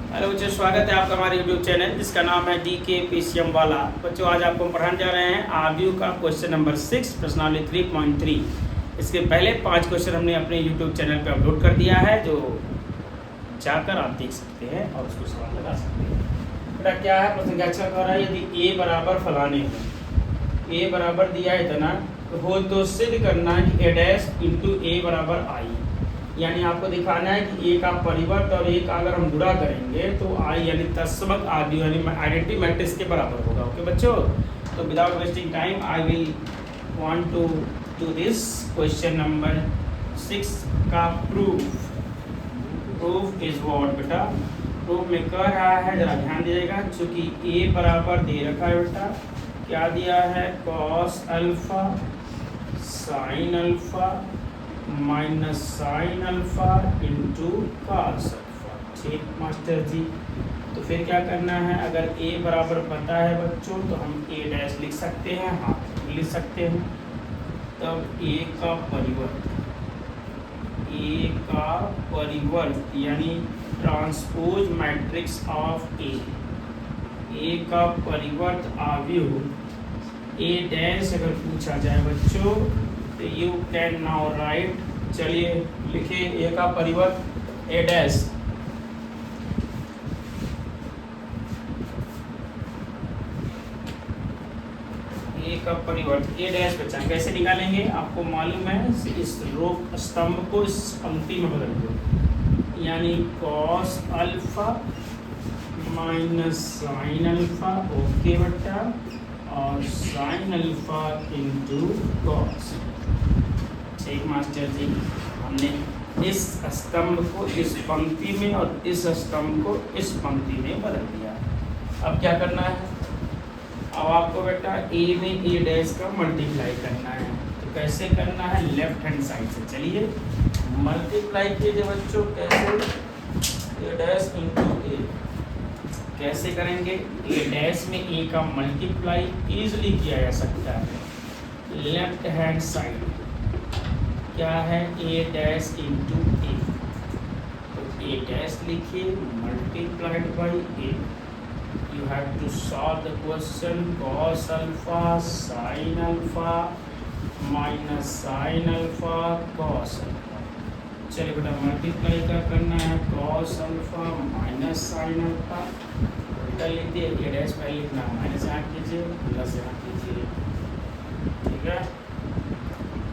Hello बच्चों, स्वागत है आपका हमारे यूट्यूब चैनल जिसका नाम है DK PCM वाला। बच्चों, आज आपको हम पढ़ाने जा रहे हैं आरबीयू का क्वेश्चन नंबर 6 प्रश्नावली 3.3। इसके पहले 5 क्वेश्चन हमने अपने यूट्यूब चैनल पे अपलोड कर दिया है, जो जाकर आप देख सकते हैं और उसको सवाल लगा सकते हैं। बेटा क्या है प्रश्न, क्या कह रहा है, यदि ए बराबर फलाने हो, ए बराबर दिया है इतना हो तो सिद्ध करना है कि ए डैश इंटू ए बराबर आई। यानी आपको दिखाना है कि ए का परिवर्त और ए का अगर हम गुणा करेंगे तो आई यानी तत्समक आरबीयू यानी आइडेंटिटी मैट्रिक्स के बराबर होगा। ओके बच्चों, तो without wasting time I will want to do this question number 6 का प्रूफ। प्रूफ इज व्हाट बेटा, प्रूफ में कह रहा है, जरा ध्यान दीजिएगा, चूंकि ए बराबर दे रखा है बेटा, क्या दिया है, cos alpha sine alpha minus sine alpha into cos alpha. ठीक मास्टर जी, तो फिर क्या करना है, अगर ए बराबर पता है बच्चों तो हम ए डैश लिख सकते हैं, हाँ लिख सकते हैं। तब ए का परिवर्त, ए का परिवर्त यानी ट्रांसपोज मैट्रिक्स ऑफ ए का परिवर्त आव्यूह ए डैश अगर पूछा जाए बच्चों तो यू कैन नाउ राइट। चलिए लिखिए ए का परिवर्त ए डैश, ए का परिवर्त ए डैश बचा कैसे निकालेंगे, आपको मालूम है, इस रो स्तंभ को इस पंक्ति में बदल दो, यानी cos alpha minus sine alpha, okay बेटा, और साइन अल्फा इंटू कॉस। ठीक मास्टर जी, हमने इस स्तंभ को इस पंक्ति में और इस स्तंभ को इस पंक्ति में बदल दिया। अब क्या करना है, अब आपको बेटा ए में ए डैश का मल्टीप्लाई करना है। तो कैसे करना है, लेफ्ट हैंड साइड से चलिए मल्टीप्लाई कीजिए बच्चों। कैसे, ए डैश इंटू ए, कैसे करेंगे, ए डैश में ए का मल्टीप्लाई इजीली किया जा सकता है। लेफ्ट हैंड साइड क्या है, ए डैश इंटू ए, तो ए डैश लिखिए multiplied by A. You have to solve the question, cos alpha sine alpha minus sine alpha cos alpha. चलिए बेटा मल्टीप्लाई का करना है, cos alpha minus sine alpha, उल्टा लिख दिए, ए डैश पहले लिखना, माइनस यहाँ कीजिए प्लस यहाँ कीजिए, ठीक है।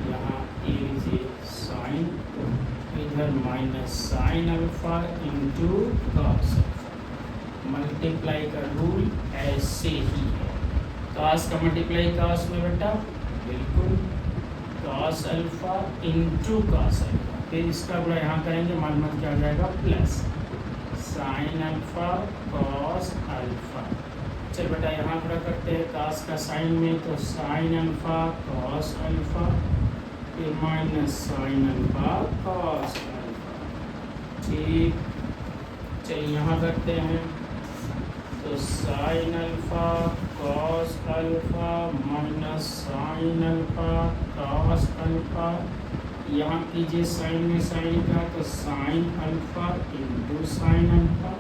यहाँ ए लीजिए साइन, इधर minus sine alpha into cos alpha. Multiply का रूल ऐसे ही है, कॉस का मल्टीप्लाई कॉस में बेटा, बिल्कुल, cos alpha into cos alpha, फिर इसका गुणा यहाँ करेंगे, मालूम क्या आ जाएगा, plus sign alpha cos alpha. चल बेटा यहाँ गुणा करते हैं, कॉस का साइन में तो साइन अल्फा कॉस अल्फा, फिर minus sine alpha cos alpha. ठीक, चलिए यहाँ करते हैं, तो sign alpha cos alpha minus sine alpha cos alpha, यहाँ कीजिए साइन में साइन का, तो sign alpha into sine alpha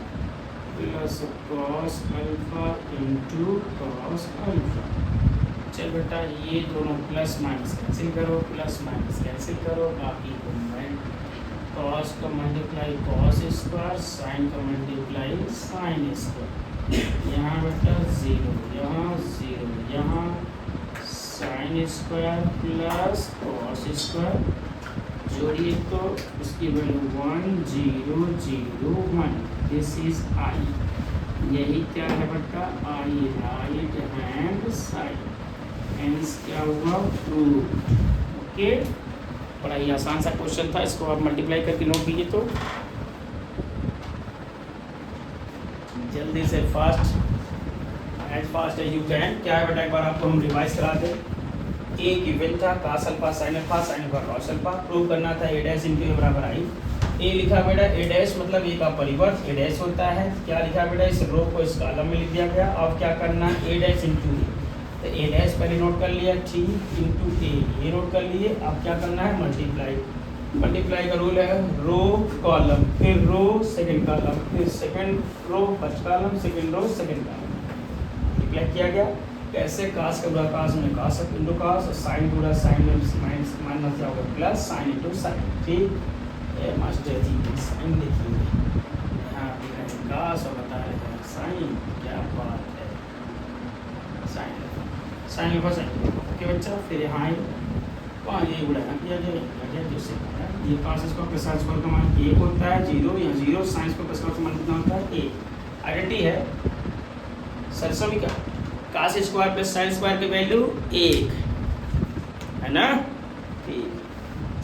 plus cos alpha into cos alpha. चल बेटा ये दोनों प्लस माइनस कैंसिल करो, प्लस माइनस कैंसिल करो, बाकी को कॉस का मल्टीप्लाई कॉस स्क्वायर, साइन का मल्टीप्लाई साइन स्क्वायर, यहाँ बेटा ज़ीरो, यहाँ ज़ीरो, यहाँ sign square plus cos square, जोड़िए तो उसकी वैल्यू 1 0 0 1, दिस इज आई। यही क्या है बेटा, आई राइट हैंड साइड, हेंस क्या हुआ, प्रूफ। ओके, बड़ा ही आसान सा क्वेश्चन था, इसको आप मल्टीप्लाई करके नोट कीजिए तो जल्दी से फास्ट एज यू कैन। क्या है बेटा, एक बार आपको हम रिवाइज करा दें। ए गिवन था, cos alpha sine alpha sine alpha cos alpha, prove करना था ए डैश इनटू ए बराबर आई। ए लिखा बेटा, ए डैश मतलब ए का परिवर्त ए डैश होता है, क्या लिखा बेटा, इस रो को इस कॉलम में लिख दिया गया। अब क्या करना, ए डैश इंटू ए, तो ए डैश पहले नोट कर लिया, ठीक, इंटू ए ये नोट कर लिए। अब क्या करना है, मल्टीप्लाई मल्टीप्लाई का रूल है, रो कॉलम फिर रो सेकंड कॉलम फिर second row first column second row second column, multiply किया गया। कैसे? कास का पूरा कास में कास इंटू कास, साइन पूरा साइन में माइनस क्या होगा प्लस साइन इंटू साइन। ठीक है मास्टर जी, साइन देखिए यहाँ दिख रहे हैं कास और बता रहे हैं साइन, क्या बात है, साइन साइन लिखो साइन। ओके बच्चा, फिर यहाँ वहाँ ये उड़ाना किया गया जैसे ये cos square plus sine square का मान 1 होता है, 0 यहाँ 0, साइन स्क्वायर प्लस का मान कितना होता है 1। आइडेंटिटी है सरसवी का, cos square plus sine square की वैल्यू 1 है ना। ठीक,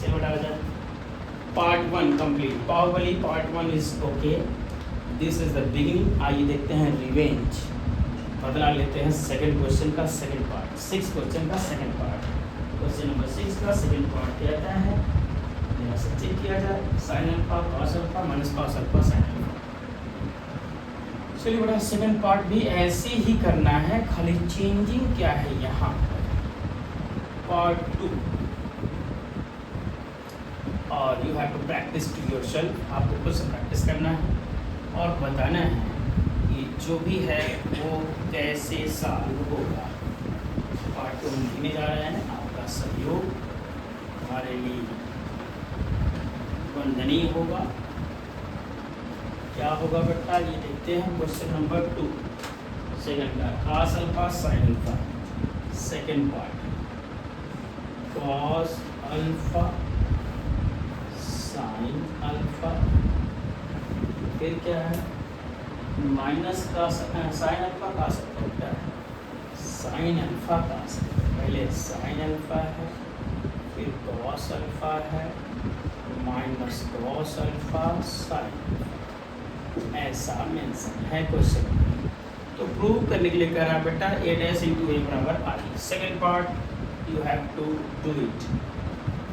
चलो बता जाए part 1 complete. Baahubali part 1 is okay, this is the beginning. आइए देखते हैं रिवेंज, बदला लेते हैं सेकंड क्वेश्चन का सेकंड पार्ट, 6 क्वेश्चन का सेकंड पार्ट। क्वेश्चन नंबर 6 का सेकंड पार्ट कहता है, यहाँ से चेक किया जाए sign alpha cos alpha minus cos alpha sine alpha. चलिए बड़ा सेकंड पार्ट भी ऐसे ही करना है, खाली चेंजिंग क्या है यहाँ पर पार्ट 2, और you have to practice to yourself, आपको खुद से प्रैक्टिस करना है और बताना है कि जो भी है वो कैसे सॉल्व होगा। पार्ट 2 हम लिखने जा रहे हैं, आपका सहयोग हमारे लिए वंदनीय होगा। क्या होगा बेटा, ये देखते हैं क्वेश्चन नंबर 2 सेकंड का, cos alpha sine alpha second part, cos alpha sine alpha, फिर क्या है माइनस का साइन अल्फा कॉस अल्फा क्या है, साइन अल्फा कॉस, पहले साइन अल्फा है फिर कॉस अल्फा है माइनस कॉस अल्फा साइन, ऐसा मेंशन है क्वेश्चन। तो प्रूव करने के लिए कह रहा है बेटा a डैश इंटू ए बराबर r। Second part you have to do it.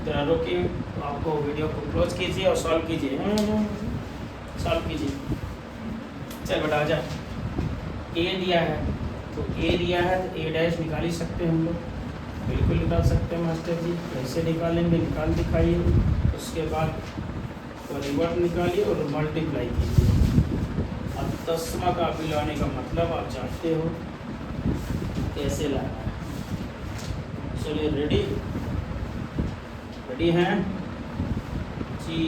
जरा रोकिए, आपको वीडियो को क्लोज कीजिए और सॉल्व कीजिए, सॉल्व कीजिए। चल बेटा आजा, a दिया है तो a दिया है तो a डैश निकाल ही सकते हैं हम लोग, बिल्कुल निकाल सकते हैं मास्टर जी। कैसे निकालेंगे, निकाल दिखाइए, उसके बाद परिवर्त निकालिए और मल्टीप्लाई कीजिए। अब तस्मा का लाने का मतलब आप जानते हो कैसे लाना है। चलिए रेडी, रेडी हैं जी।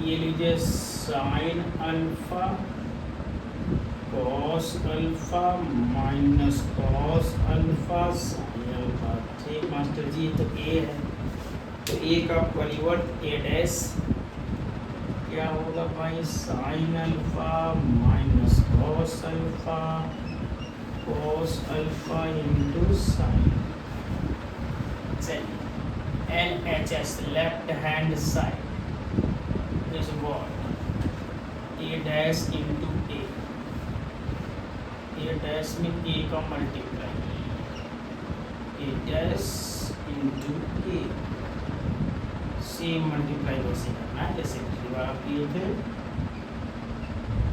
ये लीजिए sign alpha cos alpha minus cos alpha sine alpha. ठीक मास्टर जी, तो ए है तो ए का परिवर्त ए डैश क्या होगा भाई, sine alpha minus cos alpha into sine. चलिए L H S left hand side is what, A dash into A dash में ए का multiply, A dash into A, same multiply वैसे करना है जैसे पिछली बार आप किए थे।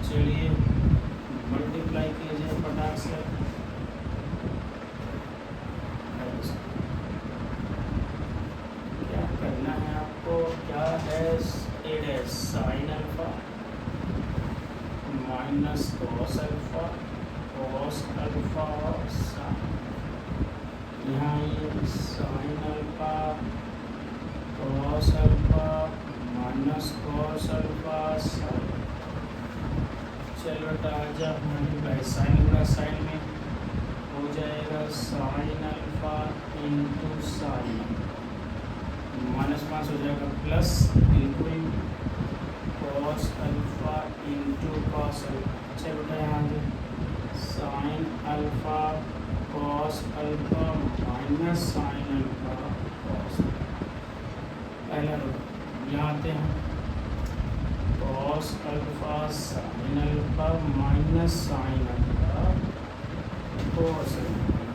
चलिए मल्टीप्लाई कीजिए फटाक से, क्या करना है आपको, क्या है A dash sine alpha minus cos alpha sine, यहाँ ये sine alpha cos alpha minus cos alpha sine. चलो आजा मल्टीप्लाई, साइन गुणा साइन में हो जाएगा sine alpha into sine, minus minus हो जाएगा प्लस बिल्कुल cos alpha into cos alpha. चलो यहाँ पे sine alpha cos alpha minus sine alpha cos, पहला रो यहाँ आते हैं cos alpha sine alpha minus sine alpha cos,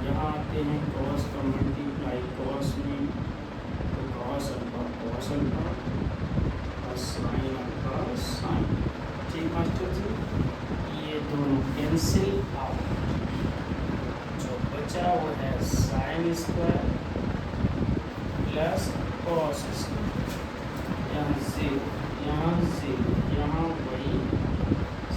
यहाँ आते हैं कॉस का मल्टीप्लाई कॉस में तो कॉस अल्फा और साइन अल्फा साइन। ठीक मास्टर जी, ये दोनों कैंसिल आउट, जो बचा वो है sine square plus cos square. यहाँ 0, यहाँ वही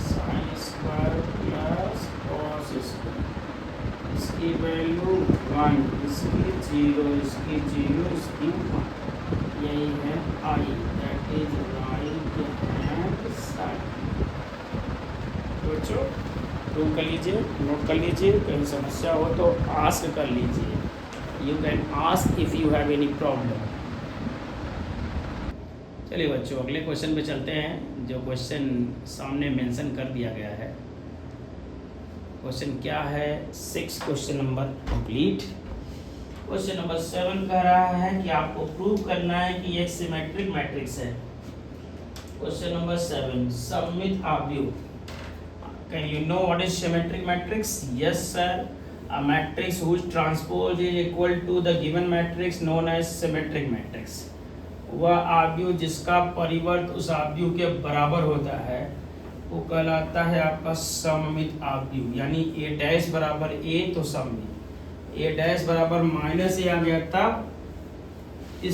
sine square plus cos square, इसकी वैल्यू 1, इसकी 0, इसकी 0, इसकी 1, यही है I, that is right hand side. बच्चों प्रूव कर लीजिए, नोट कर लीजिए, कहीं समस्या हो तो आस्क कर लीजिए, you can ask if you have any problem. चलिए बच्चों अगले क्वेश्चन पे चलते हैं, जो क्वेश्चन सामने मेंशन कर दिया गया है। क्वेश्चन क्या है? 6 question number complete. Question number 7 कह रहा है कि आपको प्रूव करना है कि एक सिमेट्रिक मैट्रिक्स है। क्वेश्चन नंबर 7, सममित आव्यूह। Can you know what is symmetric matrix? Yes sir. A matrix whose transpose is equal to the given matrix known as symmetric matrix. वह आव्यूह जिसका परिवर्त उस आव्यूह के बराबर होता है वो कहलाता है आपका सममित आव्यूह। यानी a डैश बराबर a तो सममित, a डैश बराबर माइनस a आ गया तब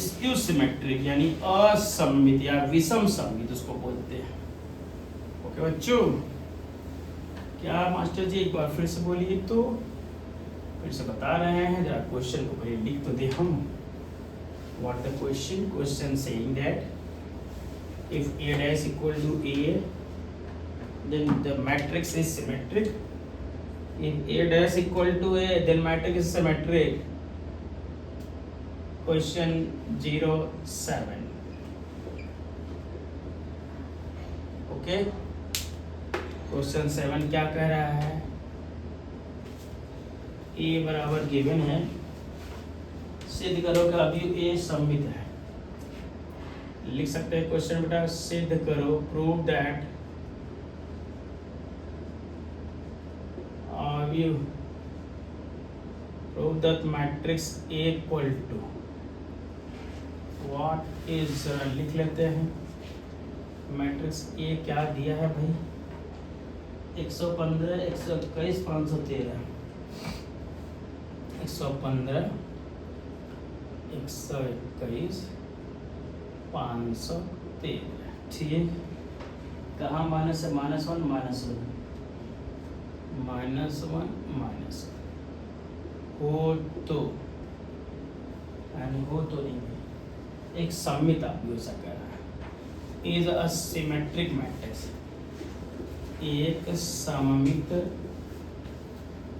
स्क्यू सिमेट्रिक यानी असममित या विषम सममित उसको बोलते हैं। ओके बच्चों, क्या मास्टर जी एक बार फिर से बोलिए, तो फिर से बता रहे हैं, जरा क्वेश्चन को पहले लिख तो दे हम। What the question? Question saying that if a dash equal to a then the matrix is symmetric. If a dash equal to a then matrix is symmetric. Question 07. Okay. Question 7 क्या कह रहा है? a बराबर given है, सिद्ध करो कि अभी a सममित है। लिख सकते हैं क्वेश्चन बेटा, सिद्ध करो, प्रूव दैट अभी prove that matrix a equal to what is, लिख लेते हैं मैट्रिक्स a क्या दिया है भाई? 115, 121, 513, 115, 121, 513। ठीक, कहाँ माइनस है? -1, -1, -1, हो तो यानी हो तो नहीं है, एक सममित आव्यूह सा कह रहा है। इज अ सिमेट्रिक मैट्रिक्स, एक सममित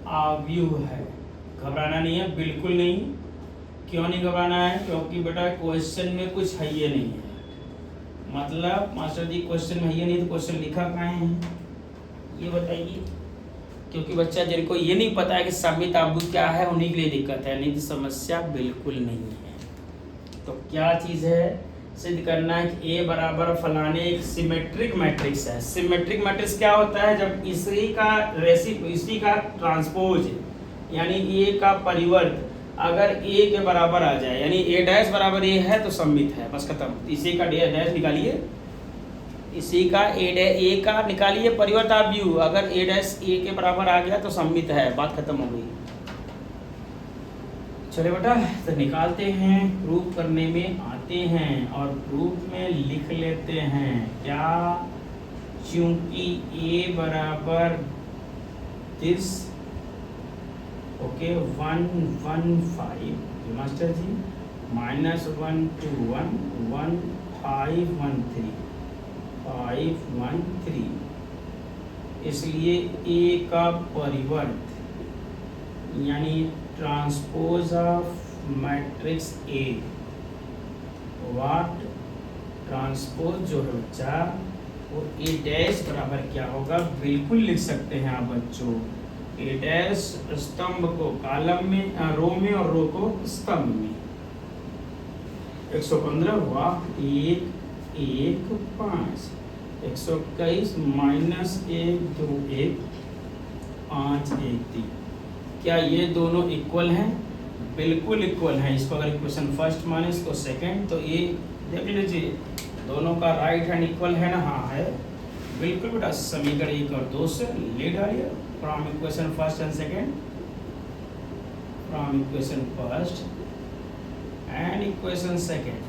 आव्यूह है। घबराना नहीं है, बिल्कुल नहीं। क्यों नहीं घबराना है? क्योंकि बेटा क्वेश्चन में कुछ है ये नहीं है। मतलब मास्टर जी क्वेश्चन में है ये नहीं तो क्वेश्चन लिखा कहाँ है ये बताइए। क्योंकि बच्चा जिनको ये नहीं पता है कि सममित आव्यूह क्या है उन्हीं के लिए दिक्कत है, नहीं तो समस्या बिल्कुल नहीं है। तो क्या चीज़ है? सिद्ध करना है कि a बराबर फलाने एक सिमेट्रिक मैट्रिक्स है। सिमेट्रिक मैट्रिक्स क्या होता है? जब इसी का ट्रांसपोज यानी a का परिवर्त अगर a के बराबर आ जाए, यानी a डैश बराबर a है तो सममित है, बस खत्म। इसी का डैश निकालिए, इसी का a का निकालिए परिवर्त आव्यूह, अगर a डैश a के बराबर आ गया तो सममित है, बात खत्म हो गई। चले बेटा तो निकालते हैं, प्रूफ करने में आते हैं और प्रूफ में लिख लेते हैं क्या? चूंकि a बराबर दिस ओके 115 मास्टर जी -1 2 1 1 5 1 3 5 1 3, इसलिए a का परिवर्त यानी transpose of matrix A, what transpose जो है बच्चा वो A डैश बराबर क्या होगा? बिल्कुल लिख सकते हैं आप बच्चों, A डैश स्तंभ को कॉलम में, रो में, और रो को स्तंभ में। 115 वाह 1 1 5, 121 -1 2 1 5 1 3। क्या ये दोनों इक्वल हैं? बिल्कुल इक्वल हैं। इसको अगर इक्वेशन फर्स्ट माने इसको सेकंड, तो ये देख लीजिए दोनों का राइट हैंड इक्वल है ना? हाँ है, बिल्कुल बेटा। समीकरण 1 और 2 से ले डालिए from equation first and second, from equation first and equation second.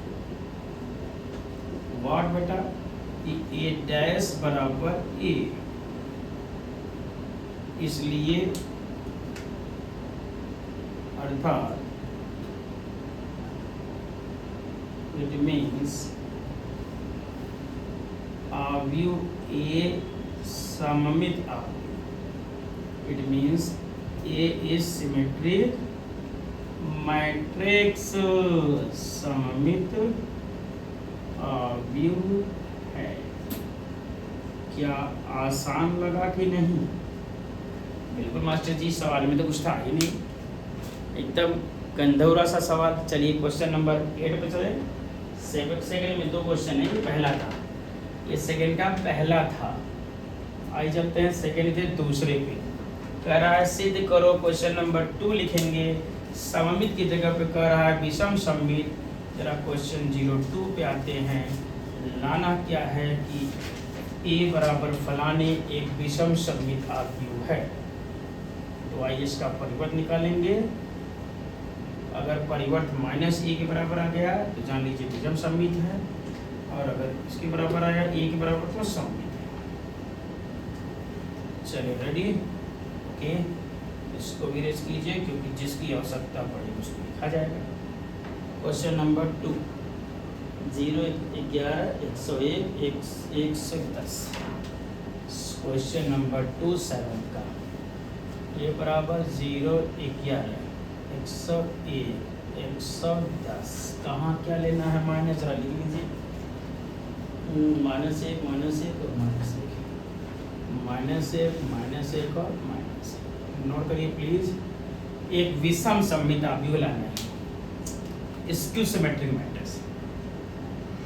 What बेटा? कि ए डैश बराबर ए, इसलिए अर्थात इट मीन्स अवयव ए सममित अवयव, it means A is symmetric matrix, सममित अवयव है। क्या आसान लगा कि नहीं? बिल्कुल मास्टर जी, सवाल में तो कुछ था ही नहीं, एकदम गंधौरा सा सवाल। चलिए क्वेश्चन नंबर 8 पे चले। सेकंड में 2 क्वेश्चन है, ये पहला था, ये सेकंड का पहला था। आइए चलते हैं सेकंड के दूसरे पे। कह रहा है सिद्ध करो, क्वेश्चन नंबर 2 लिखेंगे। सममित की जगह पे कह रहा है विषम सममित। जरा क्वेश्चन 02 पे आते हैं। लाना क्या है कि ए बराबर फलाने एक विषम सममित अवयव है। तो आइए इसका परिवर्त निकालेंगे। अगर परिवर्त -a के बराबर आ गया तो जान लीजिए विषम सममित है, और अगर इसके बराबर आया a के बराबर तो सममित है। चलिए रेडी, ओके। इसको भी रेज कीजिए, क्योंकि जिसकी आवश्यकता पड़े उसको लिखा जाएगा। Question number 2, 0, 11, 101, 110। क्वेश्चन नंबर 2 7 का, ये बराबर 0, 11, 101, 110। कहाँ क्या लेना है? माइनस, जरा लिख लीजिए। -1, -1 और -1, -1, -1 और -1। नोट करिए प्लीज। एक विषम सममित अवयव लाना है। स्क्यू सिमेट्रिक मैट्रिक्स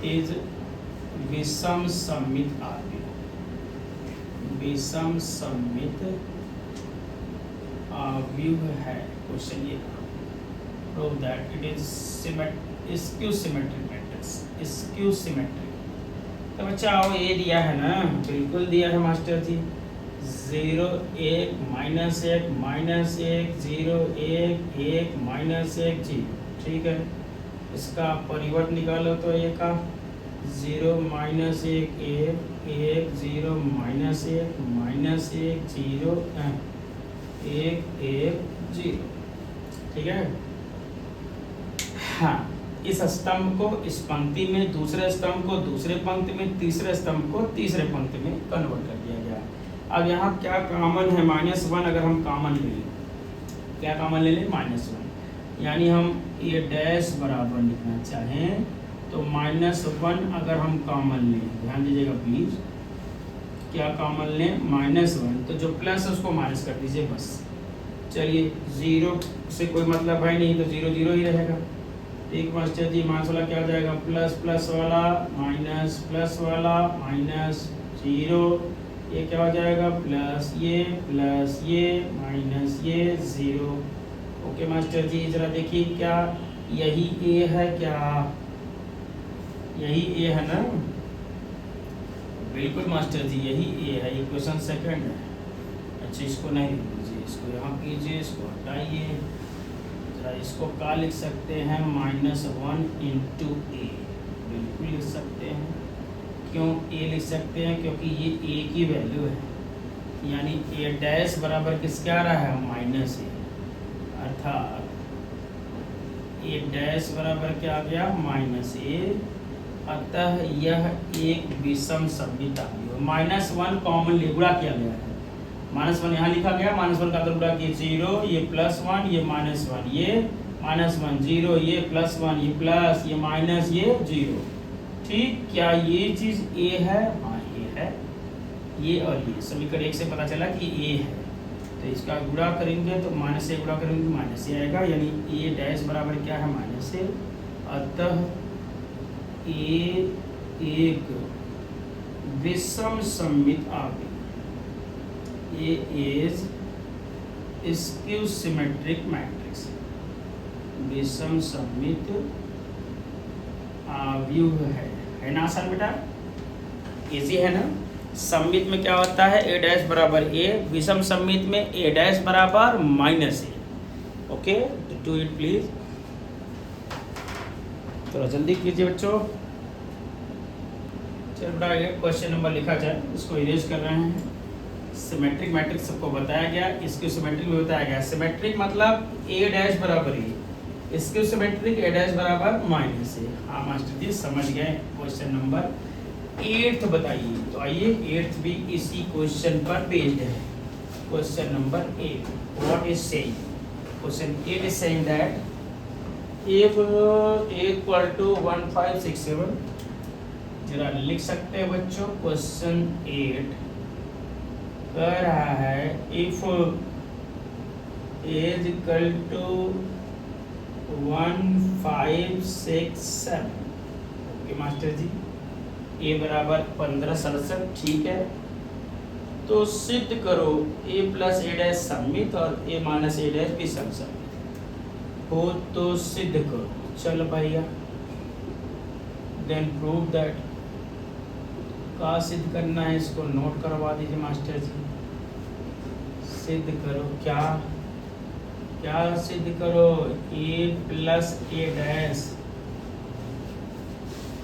इज विषम सममित अवयव, विषम सममित अवयव है। क्वेश्चन ये prove that it is skew symmetric matrix, skew symmetric. तो बच्चा आओ, ये दिया है ना, बिल्कुल दिया है मास्टर जी। 0, 1, -1, -1, 0, 1, 1, -1, 0। ठीक है, इसका परिवर्त निकालो तो ये का 0, -1, 1, 1, 0, -1, -1, 0, 1, 1, 0। ठीक है। हाँ, इस स्तंभ को इस पंक्ति में, दूसरे स्तंभ को दूसरे पंक्ति में, तीसरे स्तंभ को तीसरे पंक्ति में कन्वर्ट कर दिया गया। अब यहाँ क्या कॉमन है? -1 अगर हम कॉमन ले लें, क्या कॉमन ले लें? -1। यानी हम ये डैश बराबर लिखना चाहें तो -1 अगर हम कॉमन लें, ध्यान दीजिएगा प्लीज, क्या कॉमन लें? -1। तो जो प्लस है उसको माइनस कर दीजिए बस। चलिए, 0 से कोई मतलब है नहीं, तो 0 0 ही रहेगा। ठीक मास्टर जी, माइनस वाला क्या हो जाएगा? प्लस, प्लस वाला माइनस, प्लस वाला माइनस, 0। ये क्या हो जाएगा? प्लस ये माइनस ये, 0। ओके मास्टर जी, जरा देखिए, क्या यही ए है? क्या यही ए है ना? बिल्कुल मास्टर जी, यही ए है। ये क्वेश्चन सेकंड है। अच्छा, इसको नहीं लिख लीजिए, इसको यहाँ कीजिए, इसको हटाइए। जरा इसको क्या लिख सकते हैं? -1 इंटू ए, बिल्कुल लिख सकते हैं। क्यों ए लिख सकते हैं? क्योंकि ये ए की वैल्यू है, यानी ए डैश बराबर किसके आ रहा है? -a। अर्थात ए डैश बराबर क्या आ गया? -a। अतः यह एक विषम सममित अवयव है। -1 कॉमन ले गुणा किया गया है, -1 यहाँ लिखा गया, -1 का गुणा किए 0, ये +1, ये -1, ये -1, 0, ये +1, ये प्लस, ये माइनस, ये 0। ठीक, क्या ये चीज ए है? हाँ, ये है। ये और ये समीकरण 1 से पता चला कि ए है, तो इसका गुणा करेंगे तो -से गुणा करेंगे -से आएगा, यानी ए डैश बराबर क्या है? -से। अतः ए एक विषम सममित अवयव, ए इज स्क्यू सिमेट्रिक मैट्रिक्स, विषम सममित अवयव है ना आसान बेटा? इजी है ना? सममित में क्या होता है? ए डैश बराबर ए, विषम सममित में ए डैश बराबर -a। Okay, do it please, थोड़ा जल्दी कीजिए बच्चों। चल बेटा ये क्वेश्चन नंबर लिखा जाए, इसको इरेज कर रहे हैं। सिमेट्रिक मैट्रिक्स सबको बताया गया, इसके सिमेट्रिक में बताया गया। सिमेट्रिक मतलब ए डैश बराबर ए, इसके सिमेट्रिक ए डैश बराबर माइनस ए। हाँ मास्टर जी समझ गए। क्वेश्चन नंबर 8 बताइए। तो आइए 8 भी इसी क्वेश्चन पर बेस्ड है। Question number 8 what is saying, question 8 is saying that if equal to 1567, जरा लिख सकते हैं बच्चों। क्वेश्चन 8 कह रहा है if is equal to 1567, okay master ji, a बराबर 1567, ठीक है। तो सिद्ध करो a प्लस ए डैश सममित और a माइनस ए डैश भी सममित हो तो सिद्ध करो। चल भैया देन प्रूव दैट। का सिद्ध करना है इसको नोट करवा दीजिए मास्टर जी। सिद्ध करो क्या क्या सिद्ध करो, ए प्लस ए डैश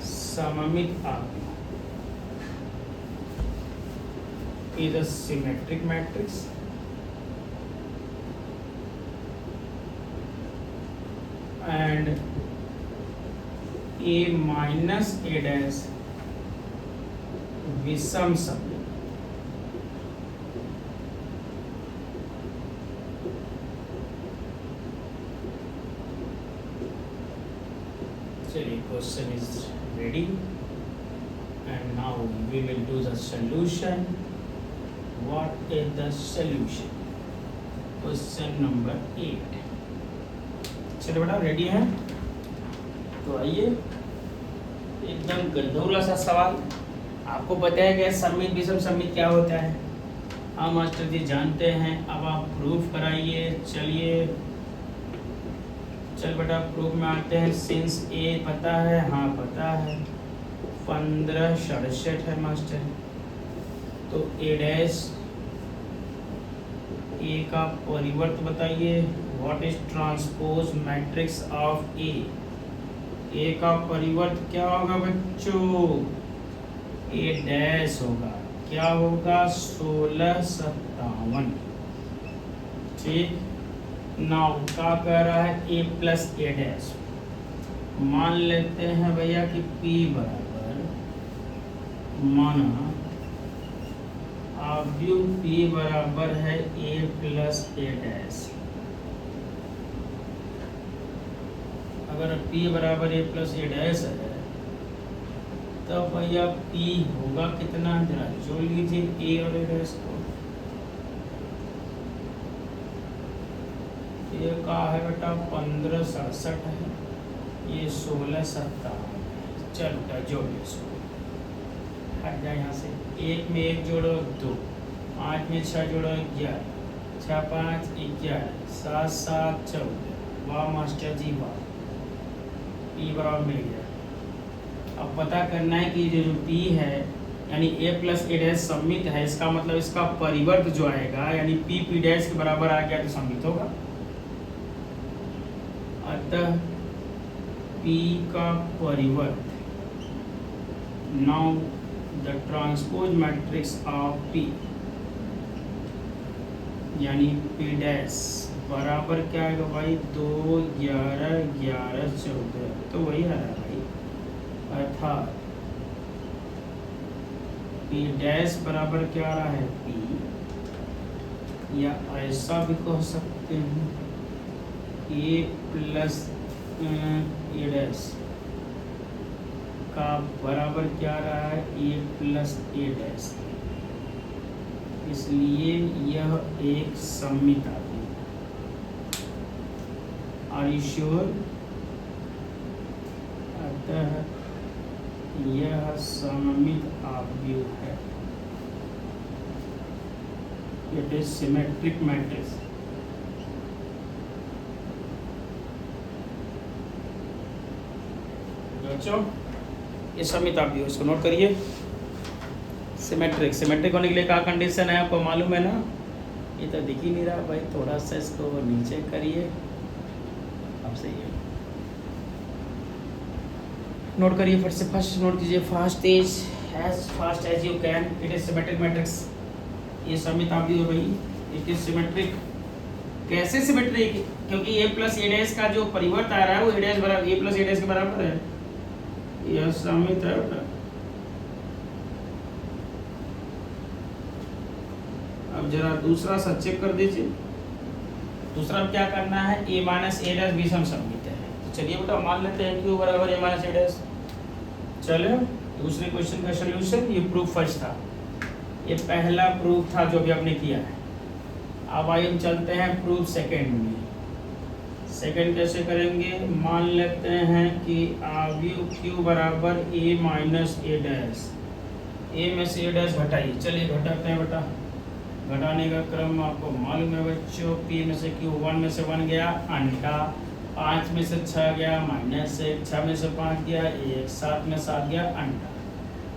सममित आव्यूह is a symmetric matrix and a minus a dash विषम सममित। चलिए question is ready and now we will do the solution. What is the solution? Question number 8। चलो बेटा रेडी हैं। तो आइए एकदम गंधौला सा सवाल। आपको बताया गया सममित विषम सममित क्या होता है। हाँ मास्टर जी जानते हैं, अब आप प्रूफ कराइए। चलिए चल बेटा प्रूफ में आते हैं। सिंस ए पता है, हाँ पता है 1567 है मास्टर। तो ए डैश ए का परिवर्त बताइए। What is transpose matrix of A, A का परिवर्त क्या होगा बच्चों, ए डैश होगा। क्या होगा 1657, ठीक। नाउ क्या कह रहा है ए प्लस ए डैश। मान लेते हैं भैया कि पी बराबर माना आव्यूह पी बराबर है ए प्लस ए डैश। अगर p बराबर ए प्लस ए डैश है तो भैया p होगा कितना, जरा जोड़ लीजिए a और ए डैश को। ये का है बेटा 1567 है, ये 1657 है। चल बेटा जोड़ इसको, हट जाए यहाँ से। एक में एक जोड़ो 2, 5 में 6 जोड़ो 11, 6 5 11, 7 7 14। वाह मास्टर जी वाह, पी बराबर मिल गया। अब पता करना है कि जो पी है यानी ए प्लस ए डैश सममित है, इसका मतलब इसका परिवर्त जो आएगा यानी पी पी डैश के बराबर आ गया तो सममित होगा। अतः पी का परिवर्त, now the transpose matrix of P यानी पी डैश बराबर क्या आएगा भाई 2 11 11 14। तो वही आ रहा है भाई, अर्थात पी डैश बराबर क्या आ रहा है पी, या ऐसा भी कह सकते हैं ए प्लस ए डैश का बराबर क्या आ रहा है ए प्लस ए डैश। इसलिए यह एक सममित आव्यूह। Are you sure? अतः यह सममित आव्यूह है। It is symmetric matrix. बच्चों ये सममित आव्यूह, इसको नोट करिए। सिमेट्रिक, सिमेट्रिक होने के लिए क्या कंडीशन है आपको मालूम है ना। ये तो दिख ही नहीं रहा भाई, थोड़ा सा इसको नीचे करिए। अब सही है, नोट करिए फट से, फर्स्ट नोट कीजिए। First is as fast as you can. It is symmetric matrix. ये समित आप भी हो भाई. It is symmetric. कैसे सिमेट्रिक? क्योंकि a प्लस a डैश का जो परिवर्त आ रहा है वो a डैश बराबर a प्लस a डैश के बराबर है. यह समित है बेटा. अब जरा दूसरा सा चेक कर दीजिए. दूसरा अब क्या करना है? a माइनस a डैश विषम समित है. तो चलिए बेटा मान लेते हैं q बराबर a माइनस a डैश. चलो दूसरे क्वेश्चन का सॉल्यूशन. ये प्रूफ फर्स्ट था. ये पहला प्रूफ था जो अभी आपने किया है. अब आइए हम चलते हैं प्रूफ सेकंड में. सेकंड कैसे करेंगे? मान लेते हैं कि आव्यूह q बराबर a minus a dash. a में से a डैश घटाइए. चलिए घटाते हैं बेटा. घटाने का क्रम आपको मालूम है बच्चों. p में से q 1 में से 1 गया अंडा, 5 में से 6 गया माइनस 1, 6 में से 5 गया 1, 7 में 7 गया अंडा.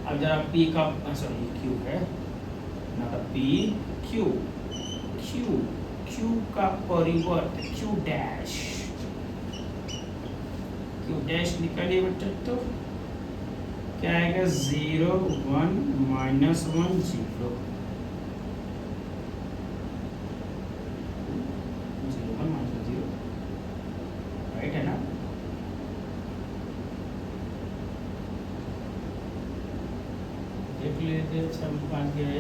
अब जरा p का सॉरी q है ना, p q का परिवर्त q डैश निकालिए बेटा. तो क्या आएगा? 0 1 माइनस 1 0. 0 1 माइनस 0 राइट है ना? देख लीजिए. 6 5 गया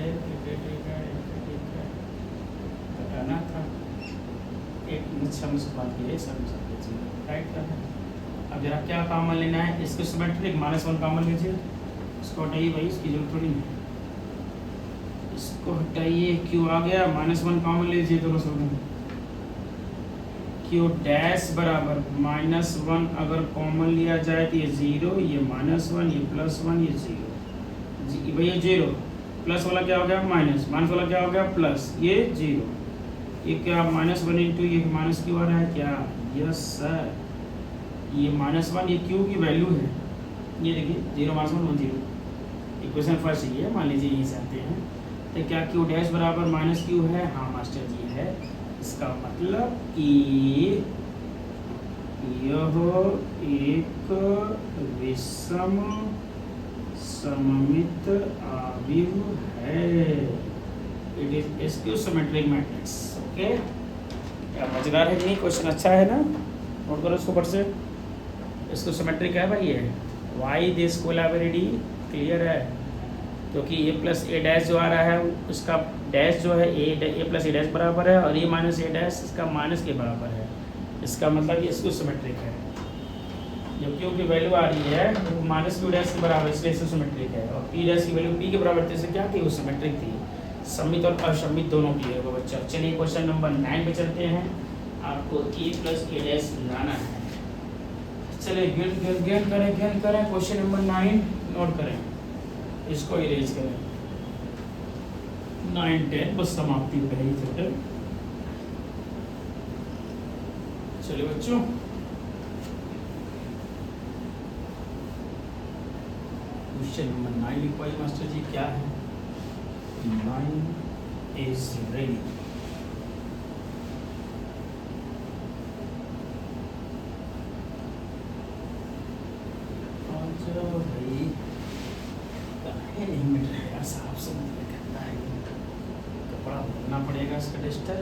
घटाना था. एक 6 में से 5 गया 7 में से 0 राइट करना है. अब जरा क्या कॉमन लेना है? इसको सिमेट्रिक -1 कॉमन लीजिए. इसको हटाइए भाई, इसकी जरूरत थोड़ी नहीं. इसको हटाइए. q आ गया. -1 कॉमन लीजिए दोनों सब में. q डैश बराबर -1 अगर कॉमन लिया जाए तो ये 0, ये -1, ये +1, ये 0. भैया 0 प्लस वाला क्या हो गया? माइनस. माइनस वाला क्या हो गया? प्लस. ये 0. ये क्या -1 इंटू ये माइनस क्यू आ रहा है क्या? Yes sir. ये -1 ये q की वैल्यू है. ये देखिए 0 -1 1 0. इक्वेशन फर्स्ट ही है. मान लीजिए यहीं से आते हैं. तो क्या q डैश बराबर -q है? हाँ मास्टर जी है. इसका मतलब कि यह एक विषम सममित आव्यूह है. It is SQ symmetric matrix. Okay, क्या मजेदार है कि नहीं? क्वेश्चन अच्छा है ना? नोट करो इसको ऊपर से. इसको सिमेट्रिक है भाई. ये वाई दिस कोलैबोरेटी क्लियर है. क्योंकि a प्लस a डैश जो आ रहा है उसका डैश जो है a प्लस a डैश बराबर है और a माइनस a डैश इसका माइनस के बराबर है. इसका मतलब ये इसको सिमेट्रिक है. जो q की वैल्यू आ रही है वो माइनस q डैश के बराबर, इसलिए इसको सिमेट्रिक है. और p डैश की वैल्यू p के बराबर थी, इससे क्या थी? वो सिमेट्रिक थी. समित और असमित दोनों क्लियर होगा बच्चा. चलिए क्वेश्चन नंबर 9 पे चलते हैं. आपको a प्लस a डैश लाना है. चलिए ज्ञान करें. क्वेश्चन नंबर 9 नोट करें. इसको इरेज करें. 9 10 बस समाप्ति हो गई टोटल. चलिए बच्चों क्वेश्चन नंबर 9 लिखवाइए मास्टर जी. क्या है? 9 इज रेडी. भाई नहीं मिट रहा है यार. साफ से मतलब कहता है कपड़ा भरना पड़ेगा इसका टेस्टर.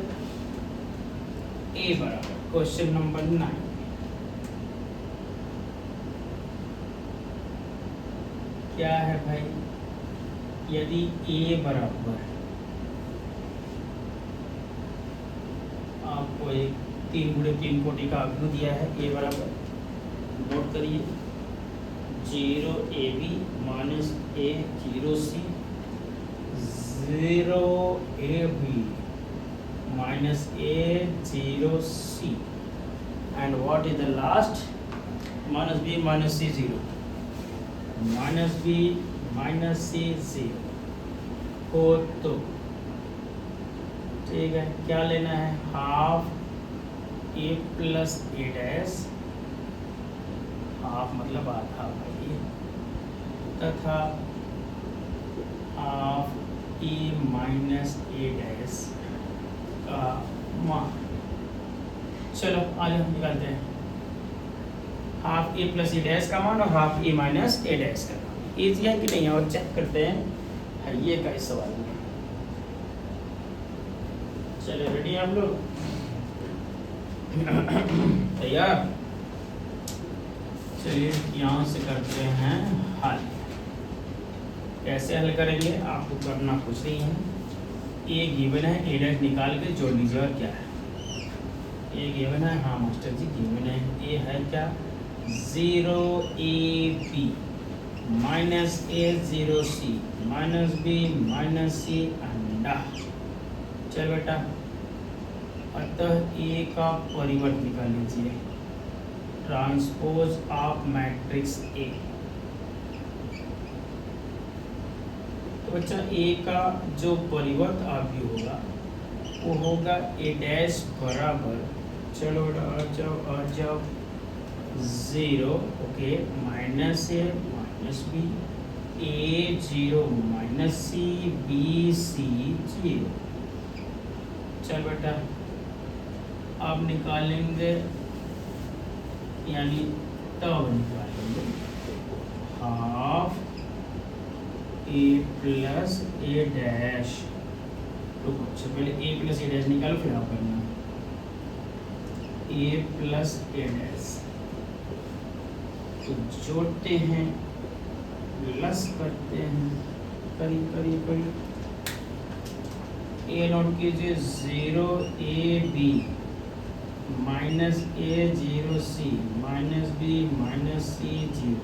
ए बराबर क्वेश्चन नंबर 9. क्या है भाई? यदि ए बराबर आपको एक 3 कोटि का आव्यूह दिया है. ए बराबर नोट करिए 0 AB minus A 0 C 0 AB minus A 0 C and what is the last? minus B minus C 0 minus B minus C 0 हो तो ठीक है. क्या लेना है? Half A plus A dash, half मतलब आधा भाई, तथा half A minus A dash का मान. चलो आज हम निकालते हैं half A plus A dash का मान और half A minus A dash का मान. ईजी है कि नहीं, और चेक करते हैं है ये का इस सवाल में। चलिए रेडी आप लोग, तैयार? चलिए यहाँ से करते हैं हल। कैसे हल करेंगे आपको करना कुछ नहीं है, ए गिवन है, ए डैश निकाल के जोड़ लीजिए। और क्या है, ए गिवन है, हाँ मास्टर जी गिवन है। ए है क्या, 0ab माइनस ए 0c माइनस बी माइनस सी अंडा। चल बेटा, अतः ए का परिवर्त निकाल लीजिए, ट्रांसपोज ऑफ मैट्रिक्स ए। तो बच्चा ए का जो परिवर्त अवयव होगा वो होगा ए डैश बराबर, चलो आ जाओ 0 ओके माइनस ए माइनस बी, ए 0 माइनस सी बी सी 0। चल बेटा अब निकालेंगे, यानी तब निकालेंगे half A plus A dash. रुको, अच्छा पहले ए प्लस ए डैश निकालो फिर आप करना, ए प्लस ए डैश। तो जोड़ते हैं, प्लस करते हैं, करी ए नोट कीजिए 0ab माइनस ए 0c माइनस बी माइनस सी 0।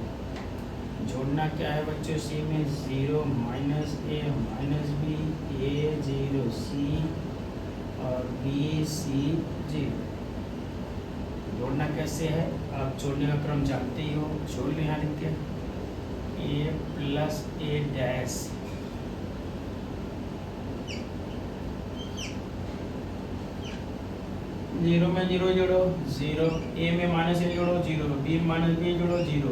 जोड़ना क्या है बच्चों, सी में 0 माइनस ए माइनस बी, ए 0c और बी सी 0। जोड़ना कैसे है, आप जोड़ने का क्रम जानते ही हो, जोड़ ले यहाँ लिख के, ए प्लस ए डैश 0 में 0 जोड़ो 0, ए में माइनस ए जोड़ो 0, बी में माइनस बी जोड़ो 0,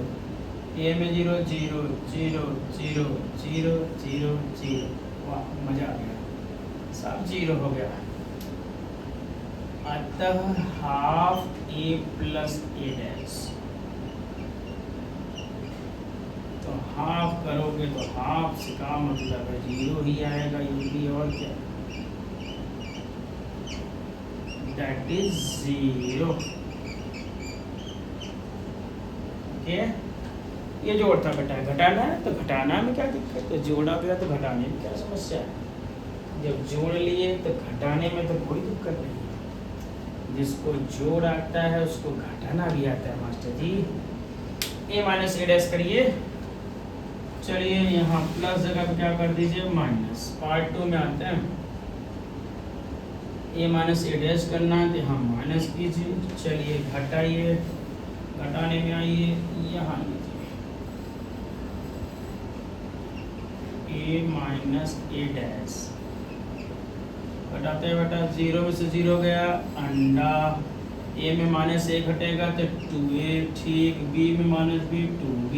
ए में 0 0 0 0 0 0 0। वाह मजा आ गया, सब 0 हो गया। अतः half A plus A dash, तो हाफ करोगे तो हाफ से का मतलब है 0 ही आएगा, ये भी और क्या, that is 0। ओके, ये जोड़ था बेटा, घटाना है तो घटाना में क्या दिक्कत है, जोड़ा गया तो घटाने में क्या समस्या है। जब जोड़ लिए तो घटाने में तो कोई दिक्कत नहीं है, जिसको जोड़ आता है उसको घटाना भी आता है master ji. A minus A dash करिए, चलिए यहाँ प्लस जगह पे क्या कर दीजिए माइनस, पार्ट 2 में आते हैं। ए माइनस ए डैश करना है तो यहाँ माइनस कीजिए, चलिए घटाइए, घटाने में आइए यहाँ लीजिए ए माइनस ए डैश, घटाते हैं बेटा 0 में से 0 गया, अंडा ए में माइनस ए घटेगा तो 2a, ठीक, बी में माइनस बी 2b,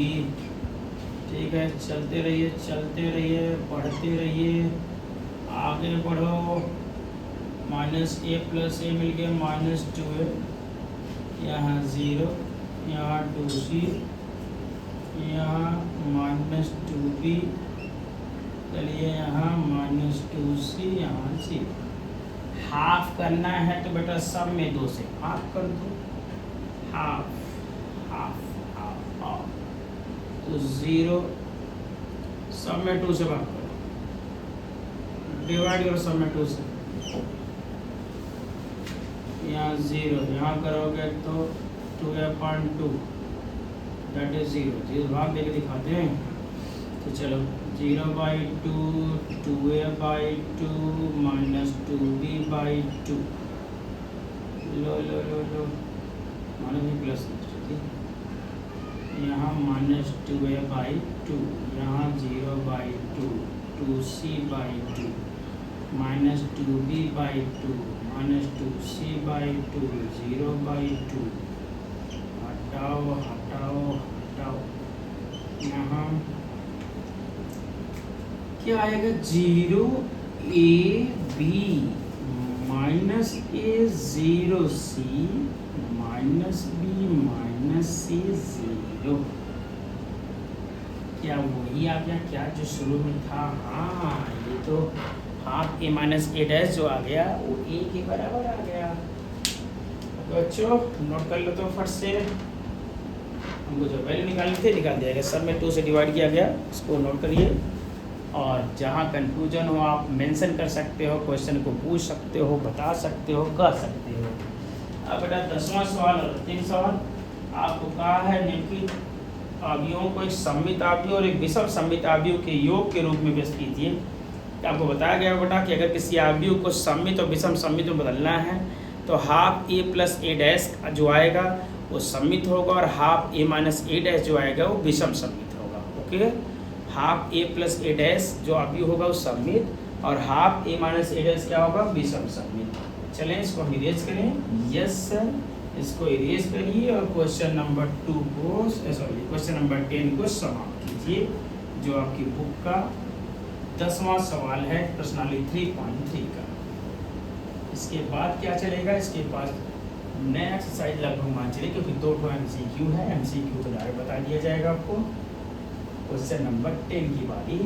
ठीक है। चलते रहिए पढ़ते रहिए, आगे बढ़ो। माइनस ए प्लस ए मिल गया माइनस 2a, यहाँ 0, यहाँ 2c, यहाँ माइनस 2b, चलिए यहाँ माइनस 2c, यहाँ c। हाफ करना है तो बेटा सब में 2 से हाफ कर दो, हाफ हाफ हाफ हाफ, तो 0 सब में 2 से भाग करो, डिवाइड करो सब में 2 से, यहाँ 0, यहाँ करोगे तो 2/2 दैट इज 0 भाग देके दिखाते हैं। तो चलो 0/2 2a/2 माइनस 2b/2, लो माइनस भी प्लस, यहाँ माइनस 2a/2, यहाँ 0/2 2c/2 minus 2b/2 minus 2c/2 0/2, हटाओ, यहाँ क्या आएगा 0ab minus a 0c minus b minus c 0। क्या वही आ गया क्या जो शुरू में था? हाँ, ये तो half A minus A dash जो आ गया वो ए के बराबर आ गया। तो बच्चों नोट कर लो तो फट से, हमको जो वैल्यू निकालनी थी निकाल दिया गया, सब में 2 से डिवाइड किया गया, इसको नोट करिए। और जहाँ कंफ्यूजन हो आप मेंशन कर सकते हो, क्वेश्चन को पूछ सकते हो, बता सकते हो, कह सकते हो। अब बेटा 10वां सवाल और 3 सवाल आपको कहा है निम्नलिखित अवयवों को एक सममित अवयव और एक विषम सममित अवयव के योग के रूप में व्यक्त कीजिए। आपको बताया गया बेटा कि अगर किसी अवयव को सममित और विषम सममित में बदलना है तो half A plus A dash जो आएगा वो सममित होगा और half A minus A dash जो आएगा वो विषम सममित होगा। Okay, half A plus A dash जो अवयव होगा वो सममित और half A minus A dash क्या होगा? विषम सममित। चलें इसको हम इरेज करें। यस सर, इसको इरेज करिए और क्वेश्चन नंबर 2 को क्वेश्चन नंबर 10 को समाप्त कीजिए, जो आपकी बुक का 10वां सवाल है प्रश्नावली 3.3 का। इसके बाद क्या चलेगा? इसके बाद नया एक्सरसाइज लगभग मान चलिए, क्योंकि 2 MCQ है, MCQ तो डायरेक्ट बता दिया जाएगा आपको। क्वेश्चन नंबर 10 की बारी।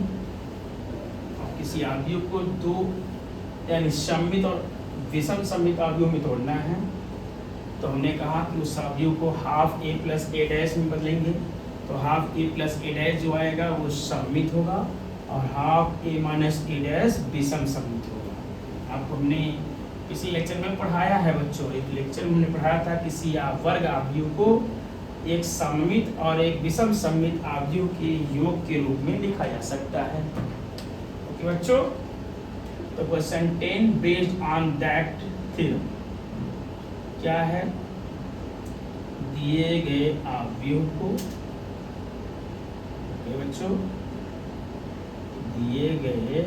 अब किसी अवयव को 2 यानी सममित और विषम सममित अवयव में तोड़ना है, तो हमने कहा कि उस अवयव को half A plus A dash में बदलेंगे, तो half A plus A dash जो आएगा वो सममित होगा और half A minus A dash विषम सममित होगा। आपको हमने किसी लेक्चर में पढ़ाया है बच्चों, एक लेक्चर में हमने पढ़ाया था किसी वर्ग अवयव को एक सममित और एक विषम सममित अवयव के योग के रूप में लिखा जा सकता है। ओके बच्चों, तो question 10 based on that theorem क्या है? दिए गए अवयव को, ओके बच्चों, दिए गए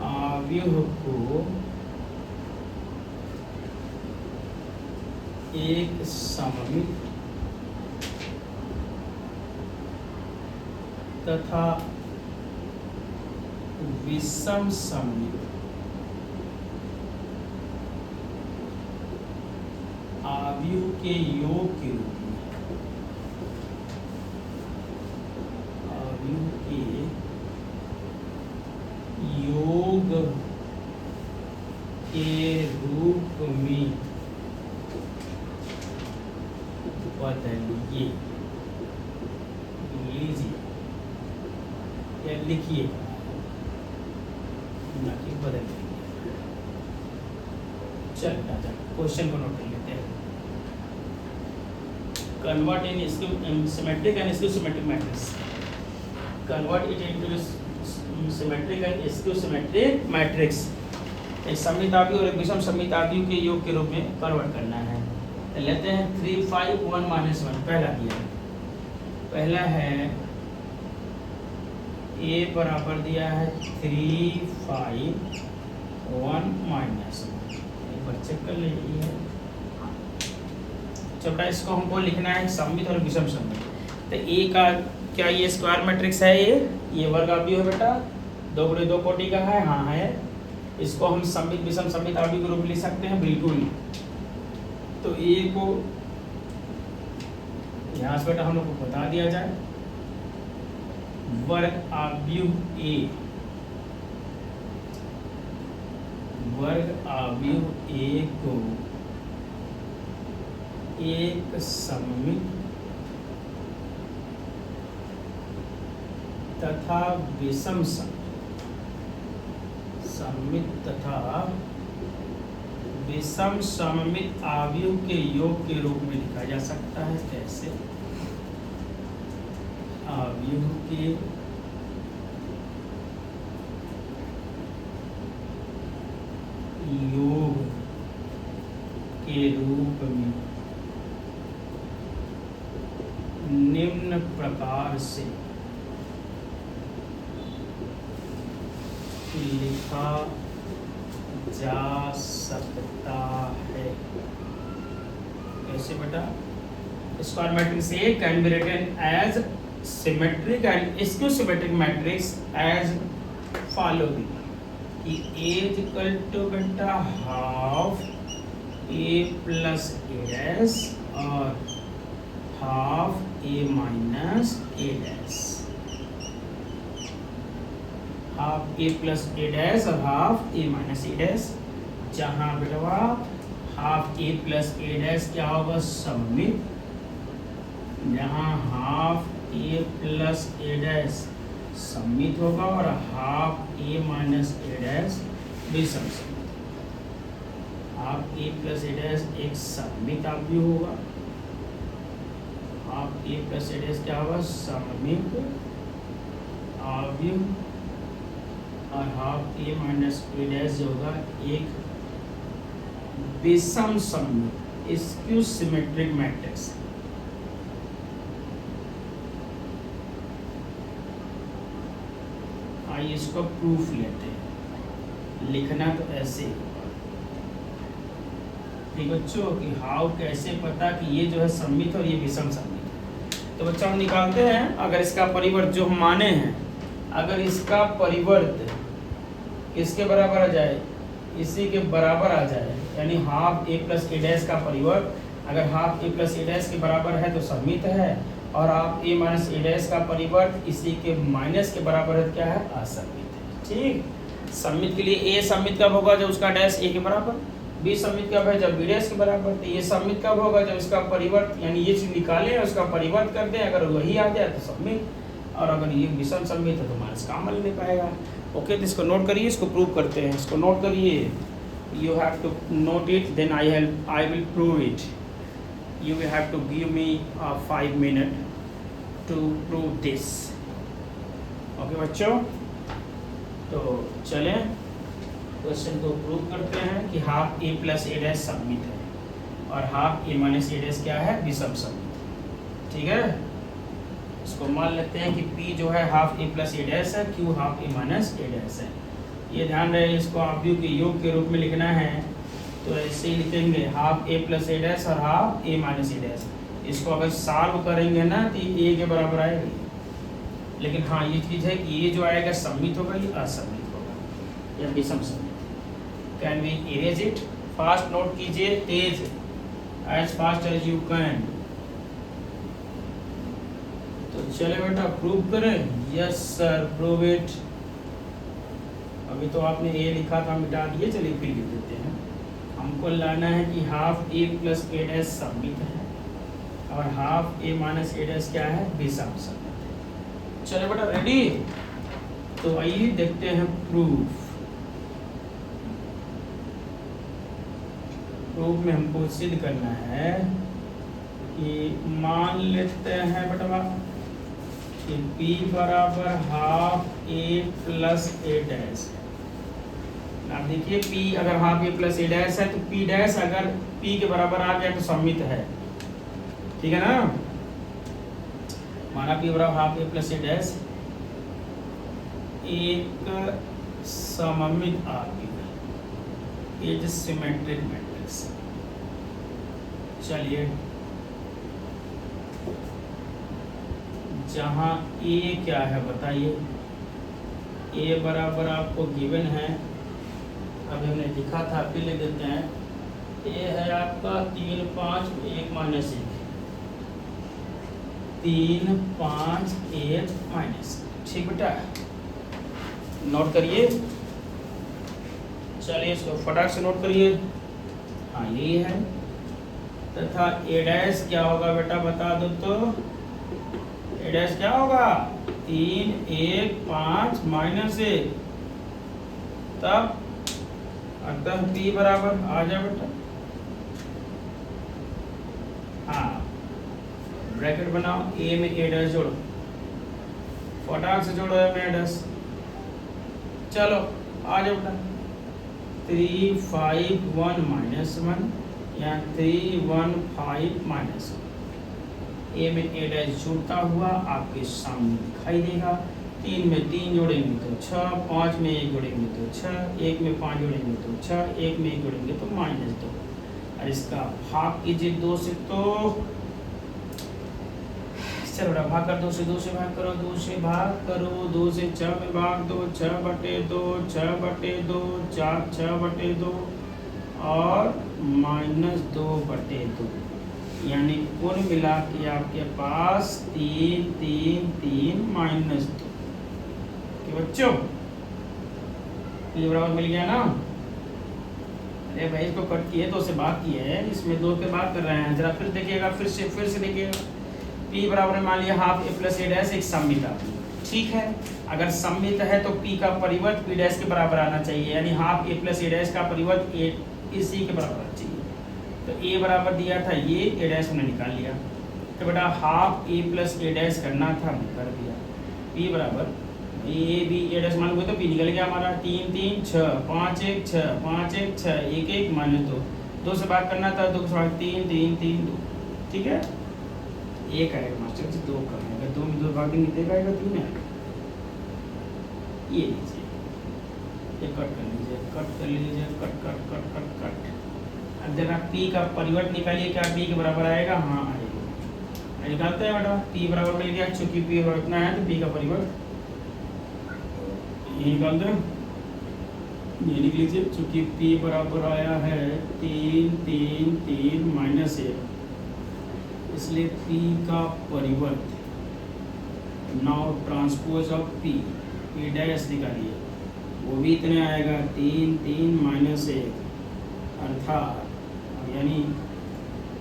अवयव को एक सममित तथा विषम सममित अवयव के योग के रूप में, अवयव के योग के रूप में बदलिए, लीजिए या लिखिए ना कि बदलिए। चल क्वेश्चन को नोट कर लेते हैं। Convert in symmetric and skew symmetric matrix, convert it into symmetric and skew symmetric matrix. एक सममित अवयव और एक विषम सममित अवयव के योग के रूप में कन्वर्ट करना है। तो लेते हैं 3 5 1 -1। पहला दिया, पहला है a बराबर दिया है 3 5 1 -1। एक बार चेक कर लीजिए। चौथा इसको हमको लिखना है सममित और विषम सममित। तो a का क्या ये स्क्वायर मैट्रिक्स है? ये वर्ग अवयव है बेटा, 2 गुणे 2 कोटि का है। हाँ है। इसको हम सममित विषम सममित अवयव के रूप में लिख सकते हैं, बिल्कुल। तो ए को यहाँ से बेटा हम लोग को बता दिया जाए, वर्ग अवयव ए, वर्ग अवयव ए को एक सममित तथा विषम सममित तथा विषम सममित अवयव के योग के रूप में लिखा जा सकता है। कैसे? अवयव के योग के रूप में निम्न प्रकार से लिखा जा सकता है। कैसे बेटा? Square matrix A can be written as symmetric and skew symmetric matrix as following कि ए इज इक्वल टू बेटा half A plus A S और half A minus A dash, half A plus A dash और half A minus A dash, जहाँ बेटवा half A plus A dash क्या होगा सममित, जहाँ half A plus A dash सममित होगा और half A minus A dash विषम सममित। Half A plus A dash एक सममित अवयव होगा, half A plus A dash क्या होगा सममित अवयव, और half A minus A dash जो होगा एक विषम सममित स्क्यू सिमेट्रिक मैट्रिक्स। आइए इसको प्रूफ लेते हैं, लिखना तो ऐसे ही होगा ठीक बच्चों कि हाउ कैसे पता कि ये जो है सममित और ये विषम सममित। तो बच्चों हम निकालते हैं, अगर इसका परिवर्त जो हम माने हैं, अगर इसका परिवर्त किसके बराबर आ जाए, इसी के बराबर आ जाए, यानी half A plus A dash का परिवर्त अगर half A plus A dash के बराबर है तो सममित है, और आप ए माइनस ए डैश का परिवर्त इसी के माइनस के बराबर है क्या है असममित है। ठीक, सममित के लिए ए सममित कब होगा जब उसका डैश ए के बराबर, बी सममित कब है जब बी डैश के बराबर, तो ये सममित कब होगा जब इसका परिवर्त यानी ये चीज निकालें और उसका परिवर्त कर दें, अगर वही आ जाए तो सममित, और अगर ये विषम सममित है तो माइनस का अमल नहीं पाएगा। ओके, तो इसको नोट करिए, इसको प्रूव करते हैं, इसको नोट करिए, you have to note it then I will prove it. You will have to give me 5 minutes to prove this. Okay बच्चों, तो चलें क्वेश्चन को प्रूव करते हैं कि half A plus A dash सममित है और half A minus A dash क्या है विषम सममित। ठीक है, इसको मान लेते हैं कि P जो है half A plus A dash है, Q half A minus A dash है। ये ध्यान रहे, इसको अवयव के योग के रूप में लिखना है, तो ऐसे ही लिखेंगे half A plus A dash और half A minus A dash. इसको अगर सॉल्व करेंगे ना तो ए के बराबर आएगा, लेकिन हाँ ये चीज़ है कि ये जो आएगा सममित होगा, ये असममित होगा या विषम सममित। Can we erase it? Fast note कीजिए, तेज, as fast as you can. तो चले बेटा प्रूव करें। Yes sir, prove it. अभी तो आपने ए लिखा था, मिटा दिए, चलिए फिर लिख देते हैं। हमको लाना है कि half A plus A dash सममित है और half A minus A dash क्या है विषम सममित है। चलो बेटा रेडी, तो आइए देखते हैं प्रूफ। प्रूफ में हमको सिद्ध करना है कि मान लेते हैं बेटा कि P बराबर half A plus A dash है। आप देखिए P अगर half A plus A dash है तो P डैश अगर P के बराबर आ गया तो सममित है, ठीक है ना। माना P बराबर half A plus A dash एक सममित अवयव, ये सिमेट्रिक मैट्रिक्स। चलिए, जहाँ A क्या है बताइए, A बराबर आपको गिवन है, अभी हमने लिखा था, फिर लिख देते हैं। ए है आपका 3 5 1 माइनस 1, 3 5 1 माइनस। ठीक बेटा, नोट करिए। चलिए इसको फटाक से नोट करिए। हाँ यही है, तथा ए डैश क्या होगा बेटा बता दो तो। ए डैश क्या होगा 3 1 5 माइनस 1, तब अतः P बराबर आ जाए बेटा, हाँ ब्रैकेट बनाओ, ए में ए डैश जोड़ो, फटाक से जोड़ो ए में ए डैश। चलो आ जाओ बेटा, 3 5 1 माइनस 1 या 3 1 5 माइनस 1। ए में ए डैश जुड़ता हुआ आपके सामने दिखाई देगा। 3 में 3 जोड़ेंगे तो 6, 5 में 1 जोड़ेंगे तो 6, 1 में 5 जोड़ेंगे तो 6, 1 में 1 जोड़ेंगे तो -2। और इसका भाग कीजिए 2 से, तो चलो बेटा भाग कर 2 से, 2 से भाग करो, 2 से भाग करो, 2 से 6 में भाग दो, 6/2, 6/2, 4 6/2 और -2/2। यानी कुल मिला के आपके पास 3 3 3 -2 कि बच्चों ये बराबर मिल गया ना। अरे भाई इसको कट किए तो से बात की है, इसमें 2 पे बात कर रहे हैं। जरा फिर देखिएगा, फिर से देखिएगा। P बराबर मान लिया half a plus a dash एक सममित आती है, ठीक है। अगर सममित है तो P का परिवर्त P डैश के बराबर आना चाहिए, यानी half a plus a dash का परिवर्त a इसी के बराबर आना चाहिए। तो a बराबर दिया था ये, a डैश हमने निकाल लिया। तो बेटा half a plus a dash करना था, हमने कर दिया। P बराबर a b a डैश मान हुए तो P निकल गया हमारा। 3 3 6 5 1 6 5 1 6 1 1 -2 2 से भाग करना था, 2 3 3 3 2, ठीक है। एक आएगा मास्टर जी, 2 कम है, 2 में 2 भाग देंगे देगा आएगा 3 आएगा। ये लीजिए, ये कट कर लीजिए, कट कर लीजिए, cut cut cut cut cut. अब जरा P का परिवर्त निकालिए, क्या P के बराबर आएगा? हाँ आएगा। निकालते हैं बेटा, P बराबर मिल गया, चूंकि P बराबर इतना है तो P का परिवर्त ये निकाल दें, ये लिख लीजिए। चूंकि P बराबर आया है 3 3 3 -1, इसलिए P का परिवर्त now transpose of P dash निकालिए, वो भी इतने आएगा 3 3 -1, अर्थात यानी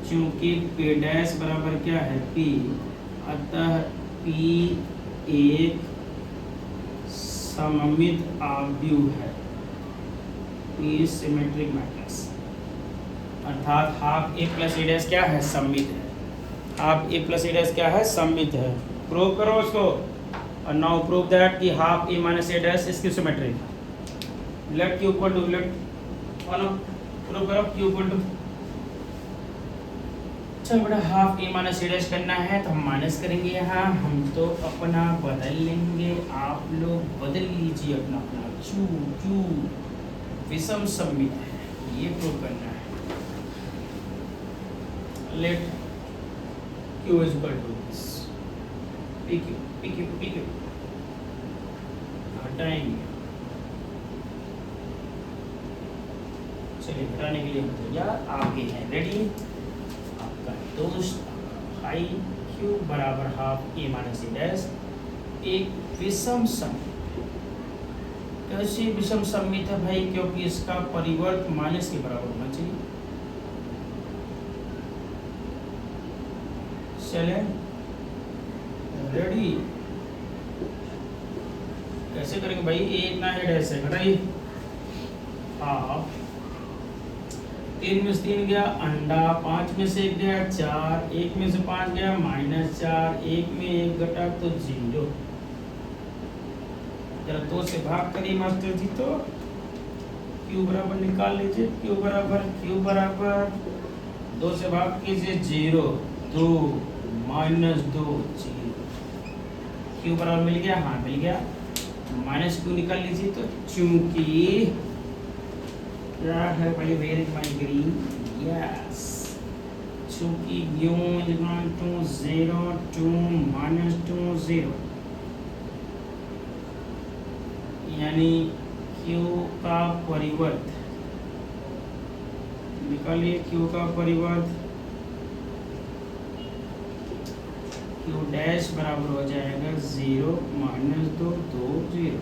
चूंकि P डैश बराबर क्या है P, अतः P एक सममित आव्यूह है, P सिमेट्रिक मैट्रिक्स। अर्थात half a plus a dash क्या है? सममित है। Half a plus a dash क्या है? सममित है। प्रूव करो उसको। और नाउ प्रूव दैट कि half a minus a dash इसकी symmetric. Let q equal to let follow prove करो q इक्वल टू। चल बेटा half a minus a dash करना है तो हम माइनस करेंगे यहाँ, हम तो अपना बदल लेंगे, आप लोग बदल लीजिए अपना अपना। क्यू क्यू विषम सममित है, ये प्रूव करना है। Let q is equal to this pq हटाएंगे। चलिए हटाने के लिए तैयार, आगे है रेडी। आपका दोस्त हाई q बराबर half a minus a dash एक विषम सममित। कैसे विषम सममित है भाई? क्योंकि इसका परिवर्त माइनस के बराबर होना चाहिए। चले रेडी, कैसे करेंगे भाई? a इतना है डैश है, घटाइए हाफ, 3 में से 3 गया अंडा, 5 में से 1 गया 4, 1 में से 5 गया -4, 1 में 1 घटा तो 0। जरा 2 से भाग करिए मास्टर जी, तो q बराबर निकाल लीजिए। q बराबर 2 से भाग कीजिए 0 2 -2 0। q बराबर मिल गया, हाँ मिल गया। -q निकाल लीजिए, तो चूंकि क्या है भाई? Where is my green? Yes, चूंकि u इक्वल टू 0 2 -2 0, यानी q का परिवर्त निकालिए। q का परिवर्त q डैश बराबर हो जाएगा 0 -2 2 0,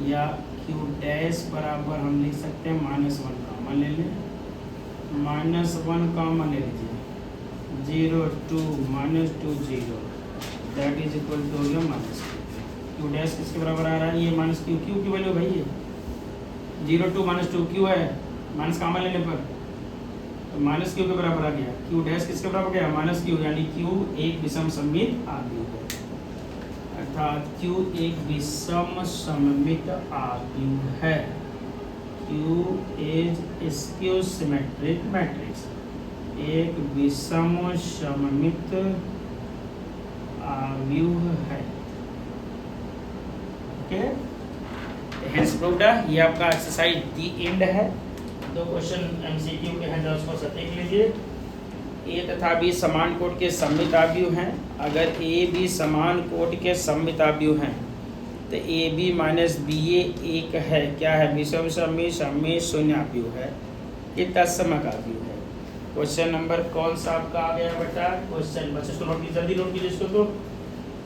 या q डैश बराबर हम लिख सकते हैं -1 कॉमन ले लें, -1 कॉमन ले लीजिए, 0 2 -2 0, दैट इज इक्वल टू हो गया q डैश किसके बराबर आ रहा है? ये माइनस q की वैल्यू भाई है 0 2 -2 q है, माइनस कॉमन लेने पर तो -q के बराबर आ गया। q डैश किसके बराबर गया? -q, यानी q एक विषम सममित आव्यूह है। अर्थात q एक विषम सममित आव्यूह है। q is skew symmetric matrix, एक विषम सममित आव्यूह है। Okay, hence proved. ये आपका एक्सरसाइज दी एंड है। 2 क्वेश्चन एमसीक्यू के हैं, उसको सब देख लीजिए। ए तथा बी समान कोट के सममित आव्यूह हैं। अगर ए बी समान कोट के सममित आव्यूह हैं तो ए बी माइनस बी ए एक है, क्या है? विषम सममित सममित शून्य आव्यूह है, ये तत्समक आव्यूह है। क्वेश्चन नंबर कौन सा आपका आ गया बेटा? क्वेश्चन बस इसको नोट कीजिए, जल्दी नोट कीजिए इसको। तो